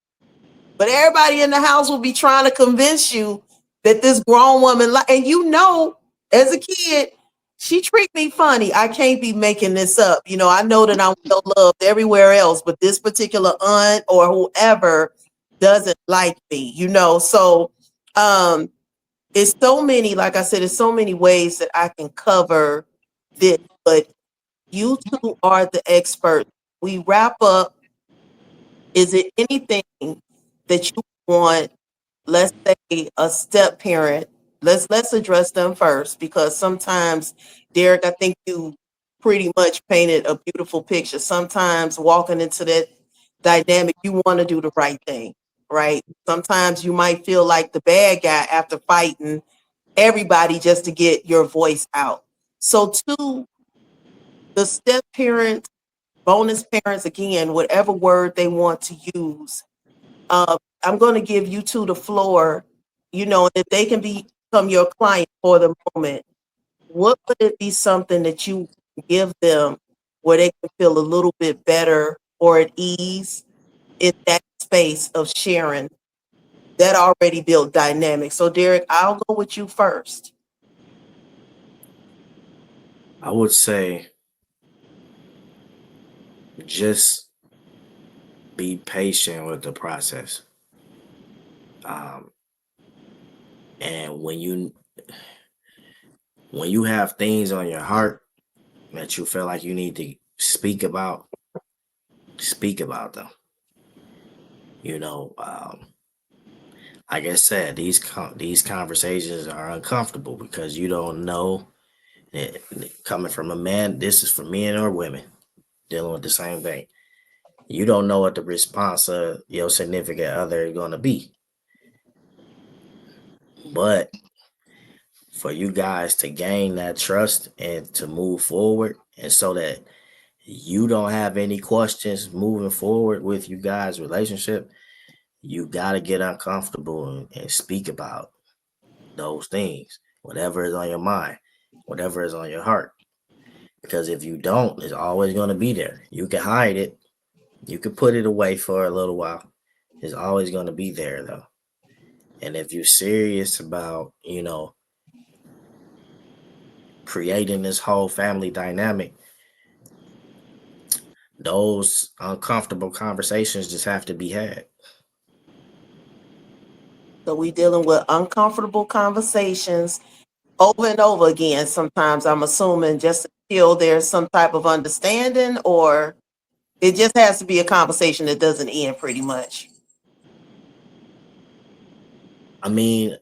But everybody in the house will be trying to convince you that this grown woman, and as a kid, she treat me funny. I can't be making this up. I know that I'm well loved everywhere else, but this particular aunt or whoever doesn't like me. So um, it's so many. Like I said, it's so many ways that I can cover this. But you two are the experts. We wrap up. Is it anything that you want, let's say a step parent, let's address them first, because sometimes, Derrick, I think you pretty much painted a beautiful picture. Sometimes walking into that dynamic, you want to do the right thing, right? Sometimes you might feel like the bad guy after fighting everybody just to get your voice out. So to the step parents, bonus parents, again, whatever word they want to use, I'm going to give you two the floor, if they can become your client for the moment. What would it be something that you give them where they can feel a little bit better or at ease in that space of sharing that already built dynamic? So, Derrick, I'll go with you first. I would say just be patient with the process. Um, and when you have things on your heart that you feel like you need to speak about them. You know, like I said, these conversations are uncomfortable because you don't know. Coming from a man, this is for men or women dealing with the same thing. You don't know what the response of your significant other is going to be. But for you guys to gain that trust and to move forward, and so that you don't have any questions moving forward with you guys' relationship, you got to get uncomfortable and speak about those things, whatever is on your mind, whatever is on your heart. Because if you don't, it's always going to be there. You can hide it, you can put it away for a little while. It's always going to be there, though. And if you're serious about, creating this whole family dynamic, those uncomfortable conversations just have to be had. So we dealing with uncomfortable conversations over and over again. Sometimes I'm assuming just until there's some type of understanding, or it just has to be a conversation that doesn't end pretty much. I mean,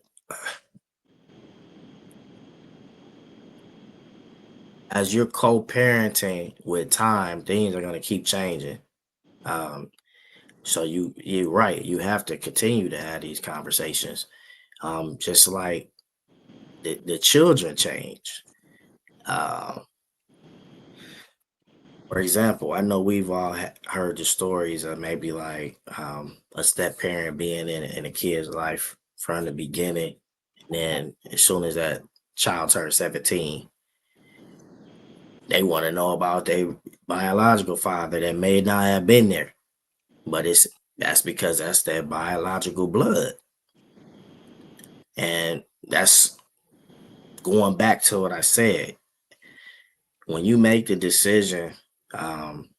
as you're co-parenting with time, things are going to keep changing. Um, so you're right. You have to continue to have these conversations. Just like the children change. Uh, for example, I know we've all heard the stories of maybe like a step parent being in a kid's life from the beginning, and then as soon as that child turns 17, they want to know about their biological father that may not have been there, but that's because that's their biological blood, and that's going back to what I said. When you make the decision um,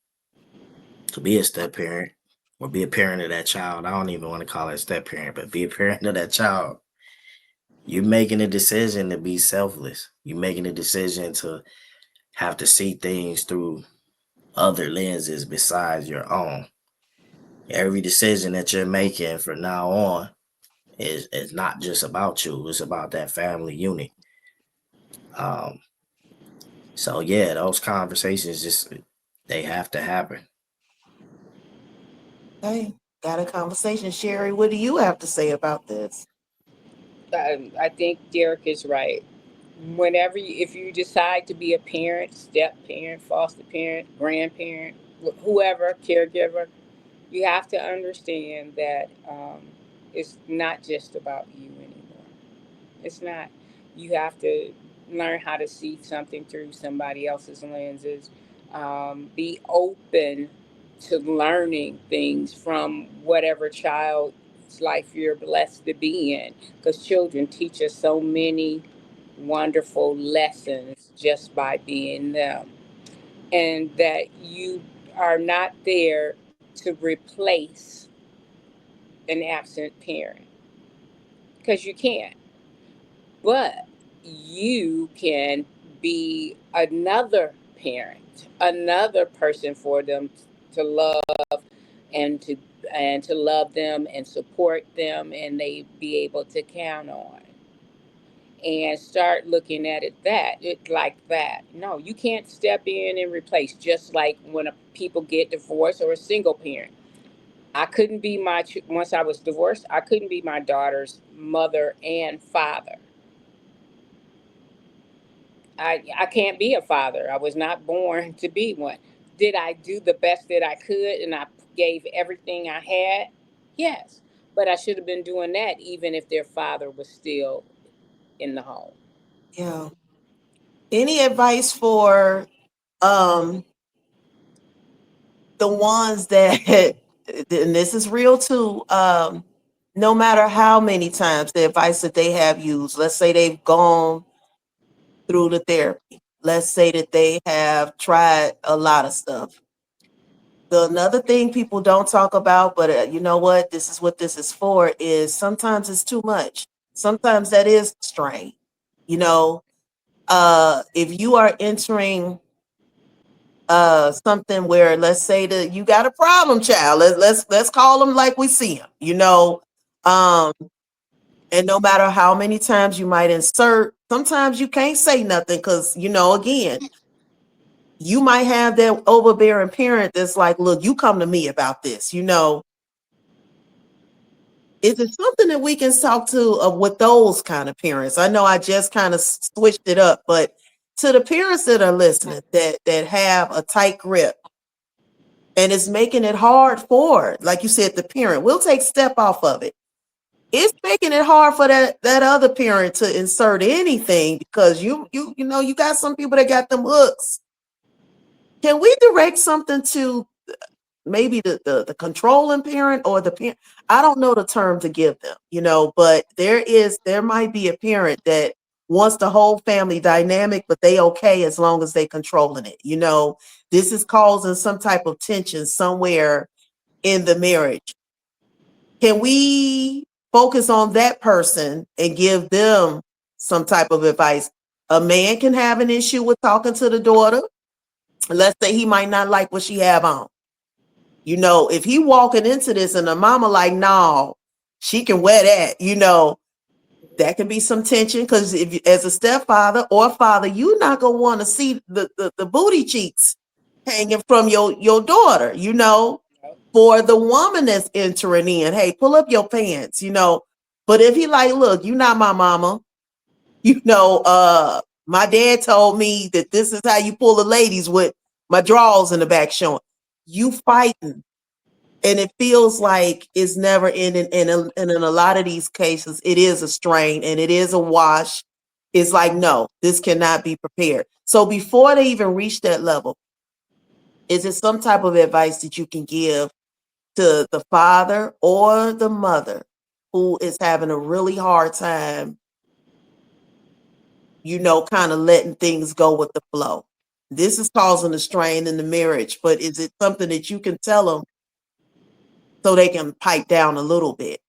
to be a step parent or be a parent of that child, I don't even want to call it a step parent, but be a parent of that child, you're making a decision to be selfless. You're making a decision to have to see things through other lenses besides your own. Every decision that you're making from now on is not just about you, it's about that family unit. Um, so yeah, those conversations just they have to happen. Okay, got a conversation. Sherie, what do you have to say about this? I think Derrick is right. If you decide to be a parent, step parent, foster parent, grandparent, whoever, caregiver, you have to understand that it's not just about you anymore. It's not. You have to. learn how to see something through somebody else's lenses. Be open to learning things from whatever child's life you're blessed to be in, because children teach us so many wonderful lessons just by being them, and that you are not there to replace an absent parent, because you can't. But you can be another parent, another person for them to love, and to love them and support them, and they be able to count on, and start looking at it like that. No, you can't step in and replace. Just like when people get divorced, or a single parent, I couldn't be once I was divorced, I couldn't be my daughter's mother and father. I can't be a father. I was not born to be one. Did I do the best that I could, and I gave everything I had? Yes. But I should have been doing that even if their father was still in the home. Yeah. Any advice for um the ones that and this is real too, no matter how many times the advice that they have used, let's say they've gone through the therapy, let's say that they have tried a lot of stuff. The another thing people don't talk about, but you know what, this is what this is for, is sometimes it's too much. Sometimes that is strain. You know, if you are entering something where, let's say that you got a problem child, let's call them like we see them, um and no matter how many times you might insert, sometimes you can't say nothing because, again, you might have that overbearing parent that's like, look, you come to me about this. Is it something that we can talk to with those kind of parents? I know I just kind of switched it up, but to the parents that are listening, that have a tight grip, and it's making it hard for, like you said, the parent. We'll take step off of it. It's making it hard for that other parent to insert anything, because you got some people that got them hooks. Can we direct something to maybe the controlling parent, or the parent? I don't know the term to give them, but there might be a parent that wants the whole family dynamic, but they okay as long as they controlling it. This is causing some type of tension somewhere in the marriage. Can we focus on that person and give them some type of advice? A man can have an issue with talking to the daughter. Let's say he might not like what she have on. If he walking into this and the mama like, no, she can wear that, that can be some tension, because if as a stepfather or father, you're not gonna want to see the booty cheeks hanging from your daughter, for the woman that's entering in. Hey, pull up your pants, But if he like, look, you not my mama, my dad told me that this is how you pull the ladies with my drawers in the back showing. You fighting. And it feels like it's never ending. And in a lot of these cases, it is a strain and it is a wash. It's like, no, this cannot be prepared. So before they even reach that level, is it some type of advice that you can give to the father or the mother who is having a really hard time, kind of letting things go with the flow? This is causing a strain in the marriage, but is it something that you can tell them so they can pipe down a little bit?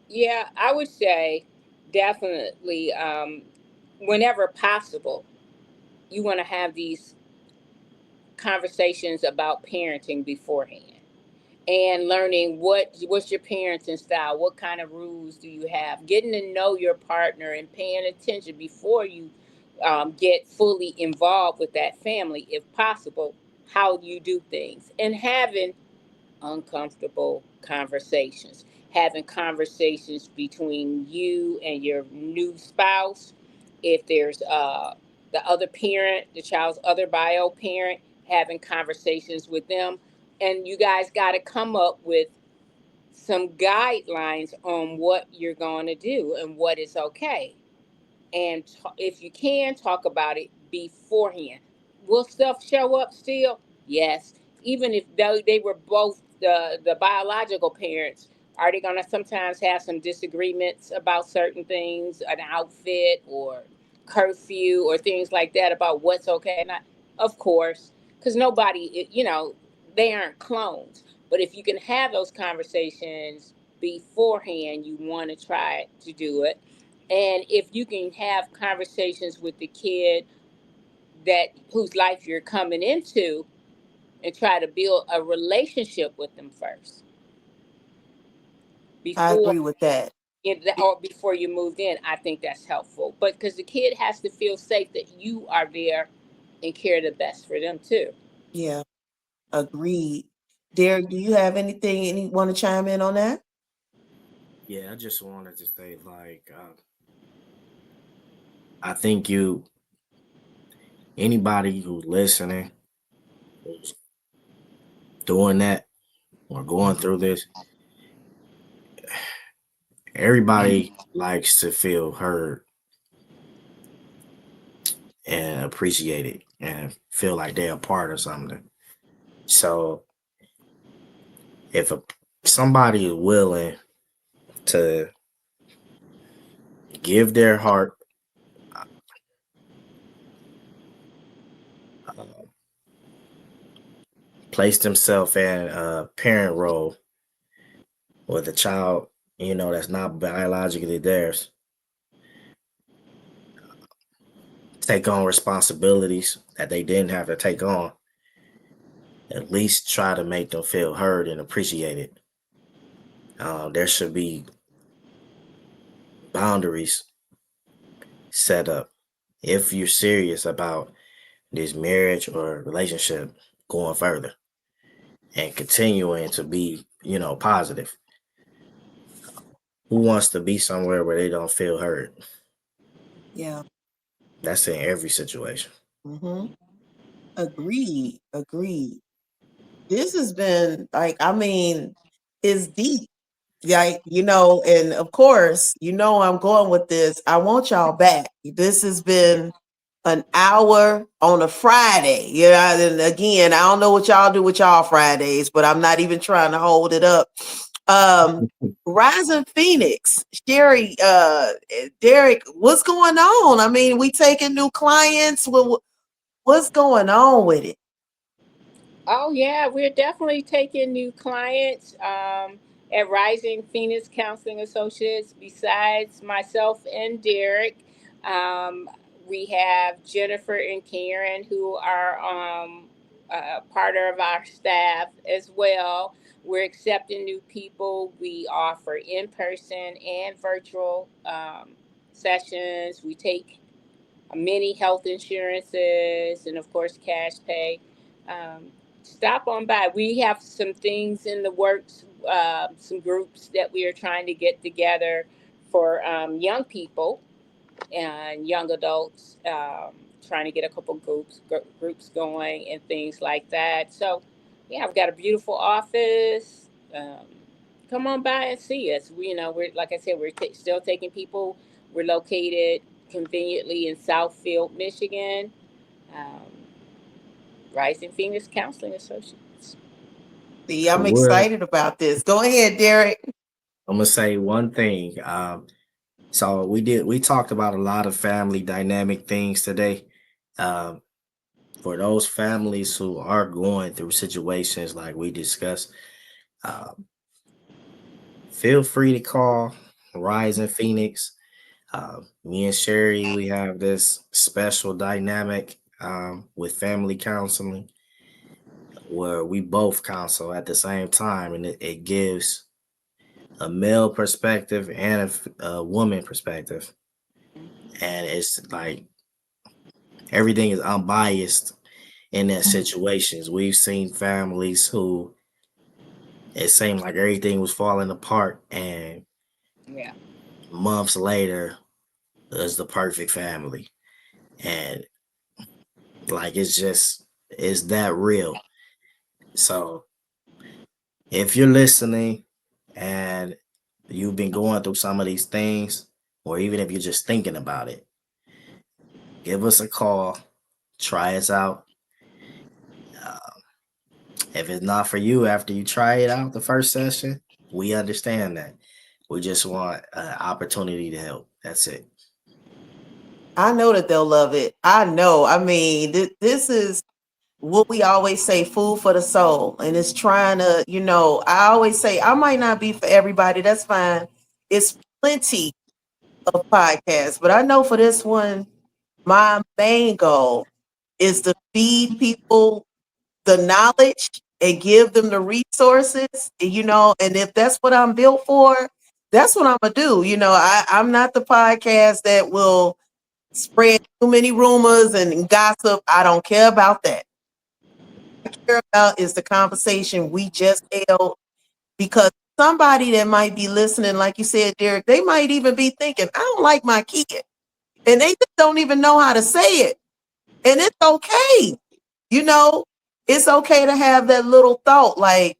Yeah, I would say definitely, whenever possible, you want to have these conversations about parenting beforehand, and learning what's your parenting style, what kind of rules do you have, getting to know your partner and paying attention before you get fully involved with that family, if possible, how you do things, and having uncomfortable conversations, having conversations between you and your new spouse. If there's the other parent, the child's other bio parent, having conversations with them. And you guys got to come up with some guidelines on what you're going to do and what is okay. And if you can talk about it beforehand, will stuff show up still? Yes. Even if they were both the biological parents, are they going to sometimes have some disagreements about certain things, an outfit or curfew or things like that about what's okay and not? Of course, because nobody, they aren't clones. But if you can have those conversations beforehand, you want to try to do it. And if you can have conversations with the kid that whose life you're coming into and try to build a relationship with them first I before agree with that. or before you moved in, I think that's helpful. But because the kid has to feel safe that you are there and care the best for them too. Yeah, agreed. Derrick, do you have anything you want to chime in on that? Yeah, I just wanted to say, like, I think anybody who's listening, who's doing that or going through this, everybody likes to feel heard and appreciated and feel like they're a part of something. So if somebody is willing to give their heart, uh, place themselves in a parent role with a child, that's not biologically theirs, take on responsibilities that they didn't have to take on, at least try to make them feel heard and appreciated. There should be boundaries set up if you're serious about this marriage or relationship going further and continuing to be, positive. Who wants to be somewhere where they don't feel heard? Yeah. That's in every situation. Mm-hmm. Agreed. Agreed. This has been like, I mean, it's deep. Yeah, and of course, I'm going with this. I want y'all back. This has been an hour on a Friday. Yeah, and again, I don't know what y'all do with y'all Fridays, but I'm not even trying to hold it up. Rising Phoenix, Sherie, Derrick, what's going on? I mean, we taking new clients. What's going on with it? Oh yeah, we're definitely taking new clients at Rising Phoenix Counseling Associates. Besides myself and Derrick, um, we have Jennifer and Karen who are part of our staff as well. We're accepting new people. We offer in person and virtual sessions. We take many health insurances and of course cash pay. um, Stop on by. We have some things in the works, some groups that we are trying to get together for young people and young adults, trying to get a couple groups going and things like that. So yeah, I've got a beautiful office. Come on by and see us. We're, like I said, we're still taking people. We're located conveniently in Southfield, Michigan. um, Rising Phoenix Counseling Associates. See, I I'm would. excited about this. Go ahead, Derrick. I'm gonna say one thing. So we talked about a lot of family dynamic things today. Um, for those families who are going through situations like we discussed, um, feel free to call Rise in Phoenix. Me and Sherie, we have this special dynamic with family counseling where we both counsel at the same time, and it gives a male perspective and a woman perspective. And it's like everything is unbiased in that situations. We've seen families who it seemed like everything was falling apart, and Yeah. months later, is the perfect family. And like it's that real. So if you're listening and you've been going through some of these things, or even if you're just thinking about it, give us a call. Try us out. Uh, if it's not for you after you try it out the first session, we understand that. We just want an opportunity to help. That's it. I know that they'll love it. I know. I mean, this is what we always say, food for the soul. And it's trying to, I always say, I might not be for everybody. That's fine. It's plenty of podcasts. But I know for this one, my main goal is to feed people the knowledge and give them the resources, and if that's what I'm built for, that's what I'm gonna do. I'm not the podcast that will spread too many rumors and gossip. I don't care about that. What I care about is the conversation we just held, because somebody that might be listening, like you said, Derrick, they might even be thinking, I don't like my kid. And they just don't even know how to say it. And it's okay. You know, it's okay to have that little thought, like,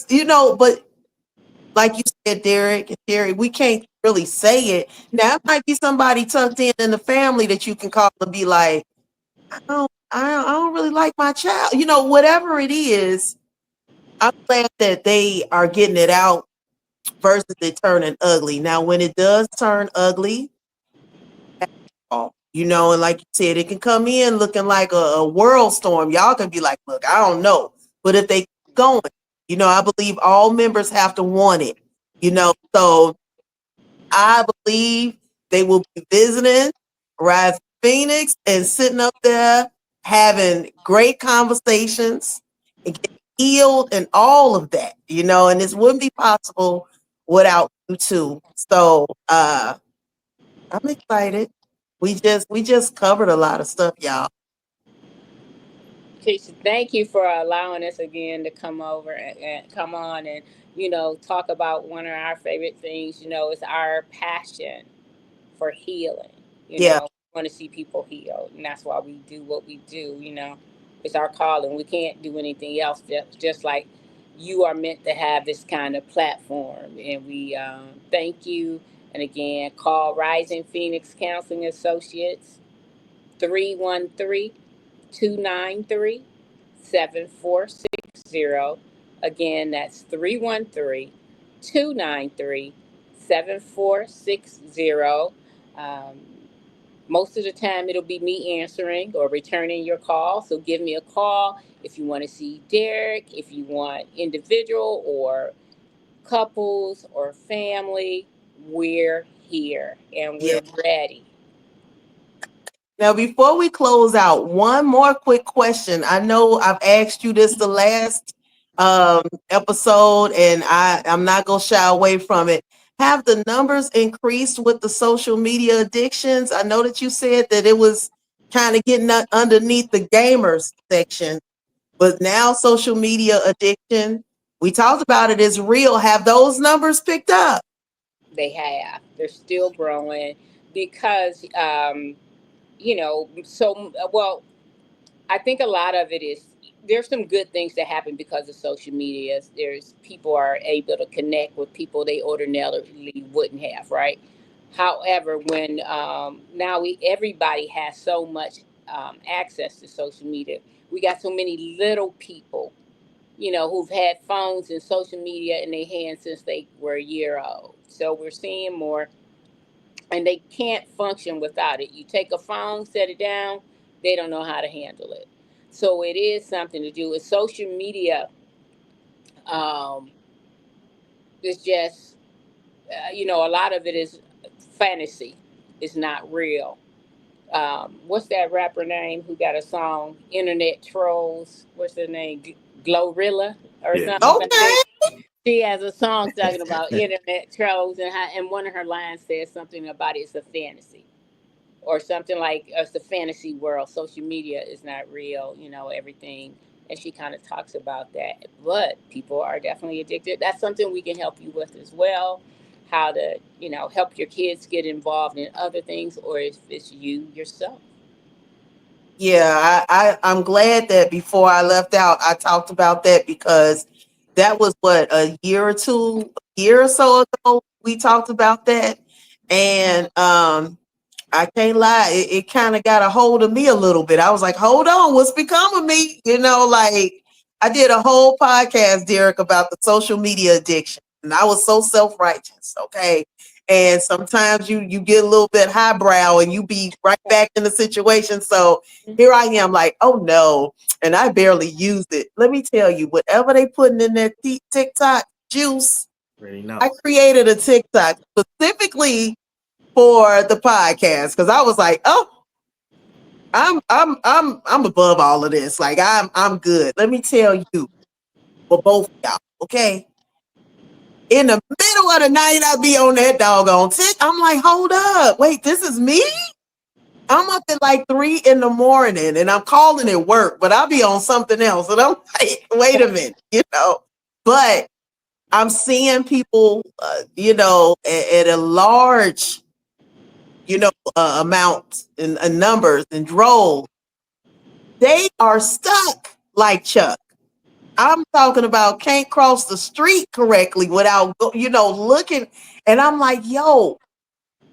but like you said, Derrick and Sherie, we can't really say it. Now, it might be somebody tucked in the family that you can call and be like, I don't really like my child. Whatever it is, I'm glad that they are getting it out versus it turning ugly. Now, when it does turn ugly, and like you said, it can come in looking like a world storm. Y'all can be like, look, I don't know. But if they keep going, I believe all members have to want it, so I believe they will be visiting Rise Phoenix and sitting up there having great conversations and getting healed and all of that, and this wouldn't be possible without you two. So I'm excited. We just covered a lot of stuff, y'all. Keisha, thank you for allowing us again to come over and come on and talk about one of our favorite things. It's our passion for healing. Yeah. We want to see people healed, and that's why we do what we do. It's our calling. We can't do anything else. Just like you are meant to have this kind of platform, and we thank you. And again, call Rising Phoenix Counseling Associates 313 293 7460. Again, that's 313 293 7460. Most of the time, it'll be me answering or returning your call. So give me a call if you want to see Derrick, if you want individual or couples or family. We're here and Yeah. we're ready. Now, before we close out, one more quick question. I know I've asked you this the last episode, and I'm not going to shy away from it. Have the numbers increased with the social media addictions? I know that you said that it was kind of getting underneath the gamers section, but now social media addiction, we talked about it, is real. Have those numbers picked up? They have. They're still growing because, well, I think a lot of it is there's some good things that happen because of social media. There's people are able to connect with people they ordinarily wouldn't have, right? However, when now everybody has so much access to social media, we got so many little people, who've had phones and social media in their hands since they were a year old. So we're seeing more, and they can't function without it. You take a phone, set it down, they don't know how to handle it. So it is something to do with social media. Um, it's just, a lot of it is fantasy. It's not real. What's that rapper name who got a song? Internet Trolls. What's her name? Glorilla or Yeah. something like Okay. that. She has a song talking about internet trolls, and one of her lines says something about it's a fantasy or something like it's a fantasy world. Social media is not real, everything. And she kind of talks about that. But people are definitely addicted. That's something we can help you with as well. How to, help your kids get involved in other things, or if it's you yourself. Yeah, I'm glad that before I left out, I talked about that, because that was what, a year or so ago we talked about that. And I can't lie, it kind of got a hold of me a little bit. I was like, hold on, what's become of me? Like I did a whole podcast, Derrick, about the social media addiction. And I was so self-righteous, okay? And sometimes you get a little bit highbrow and you be right back in the situation. So here I am like, oh no. And I barely used it. Let me tell you, whatever they putting in that TikTok juice, I created a TikTok specifically for the podcast because I was like, oh, I'm above all of this. Like I'm good. Let me tell you, for both of y'all, okay? In the middle of the night, I'll be on that doggone tick. I'm like, hold up, wait, this is me? I'm up at like 3 a.m. and I'm calling it work, but I'll be on something else. And I'm like, wait a minute, But I'm seeing people, at a large, amount and numbers and droves. They are stuck like Chuck. I'm talking about can't cross the street correctly without, looking. And I'm like, yo,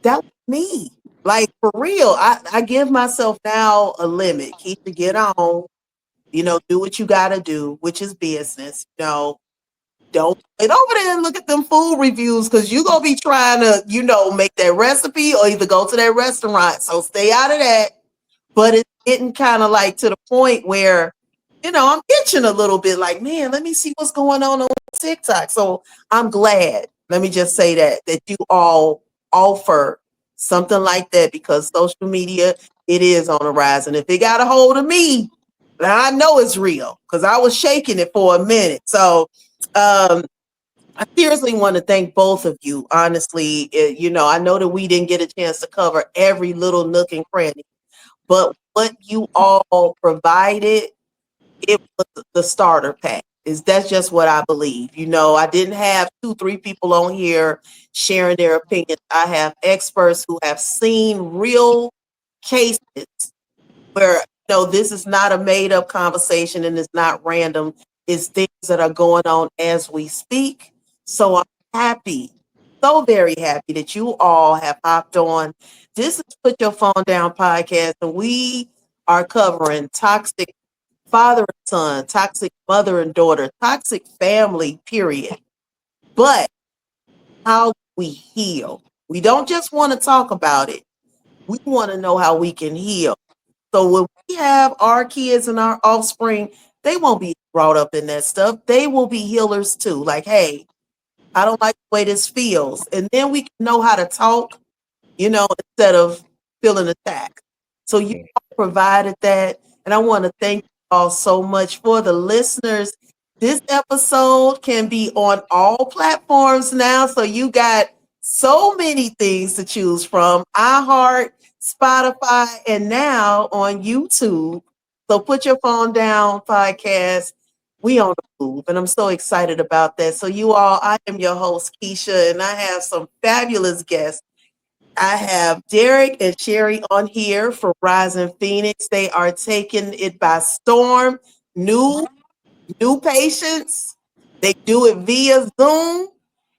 that was me. Like for real. I give myself now a limit. Keep to get on, do what you got to do, which is business. Don't get over there and look at them food reviews because you're going to be trying to, make that recipe or either go to that restaurant. So stay out of that. But it's getting kind of like to the point where, I'm itching a little bit like, man, let me see what's going on TikTok. So I'm glad, let me just say that you all offer something like that because social media, it is on the rise. And if it got a hold of me, now I know it's real because I was shaking it for a minute. So I seriously want to thank both of you. Honestly, I know that we didn't get a chance to cover every little nook and cranny, but what you all provided, it was the starter pack. That's just what I believe. I didn't have 2-3 people on here sharing their opinions. I have experts who have seen real cases where this is not a made up conversation and it's not random. It's things that are going on as we speak. So I'm happy, so very happy that you all have hopped on. This is Put Your Phone Down podcast, and we are covering toxic father and son, toxic mother and daughter, toxic family, period. But how we heal. We don't just want to talk about it. We want to know how we can heal. So when we have our kids and our offspring, they won't be brought up in that stuff. They will be healers too. Like, hey, I don't like the way this feels. And then we can know how to talk, instead of feeling attacked. So you all provided that. And I want to thank you all so much. For the listeners, this episode can be on all platforms now. So you got so many things to choose from. iHeart, Spotify, and now on YouTube. So Put Your Phone Down podcast. We on the move, and I'm so excited about that. So you all, I am your host, Keisha, and I have some fabulous guests. I have Derrick and Sherie on here for Rising Phoenix. They are taking it by storm. New patients. They do it via Zoom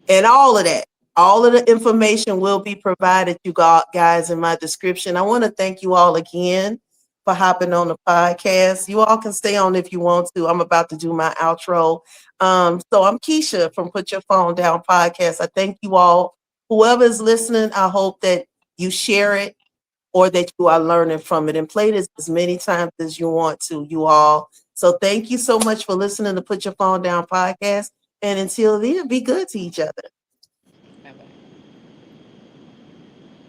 and all of that. All of the information will be provided you guys in my description. I want to thank you all again for hopping on the podcast. You all can stay on if you want to. I'm about to do my outro. So I'm Keisha from Put Your Phone Down podcast. I thank you all. Whoever is listening, I hope that you share it or that you are learning from it and play this as many times as you want to, you all. So thank you so much for listening to Put Your Phone Down podcast. And until then, be good to each other.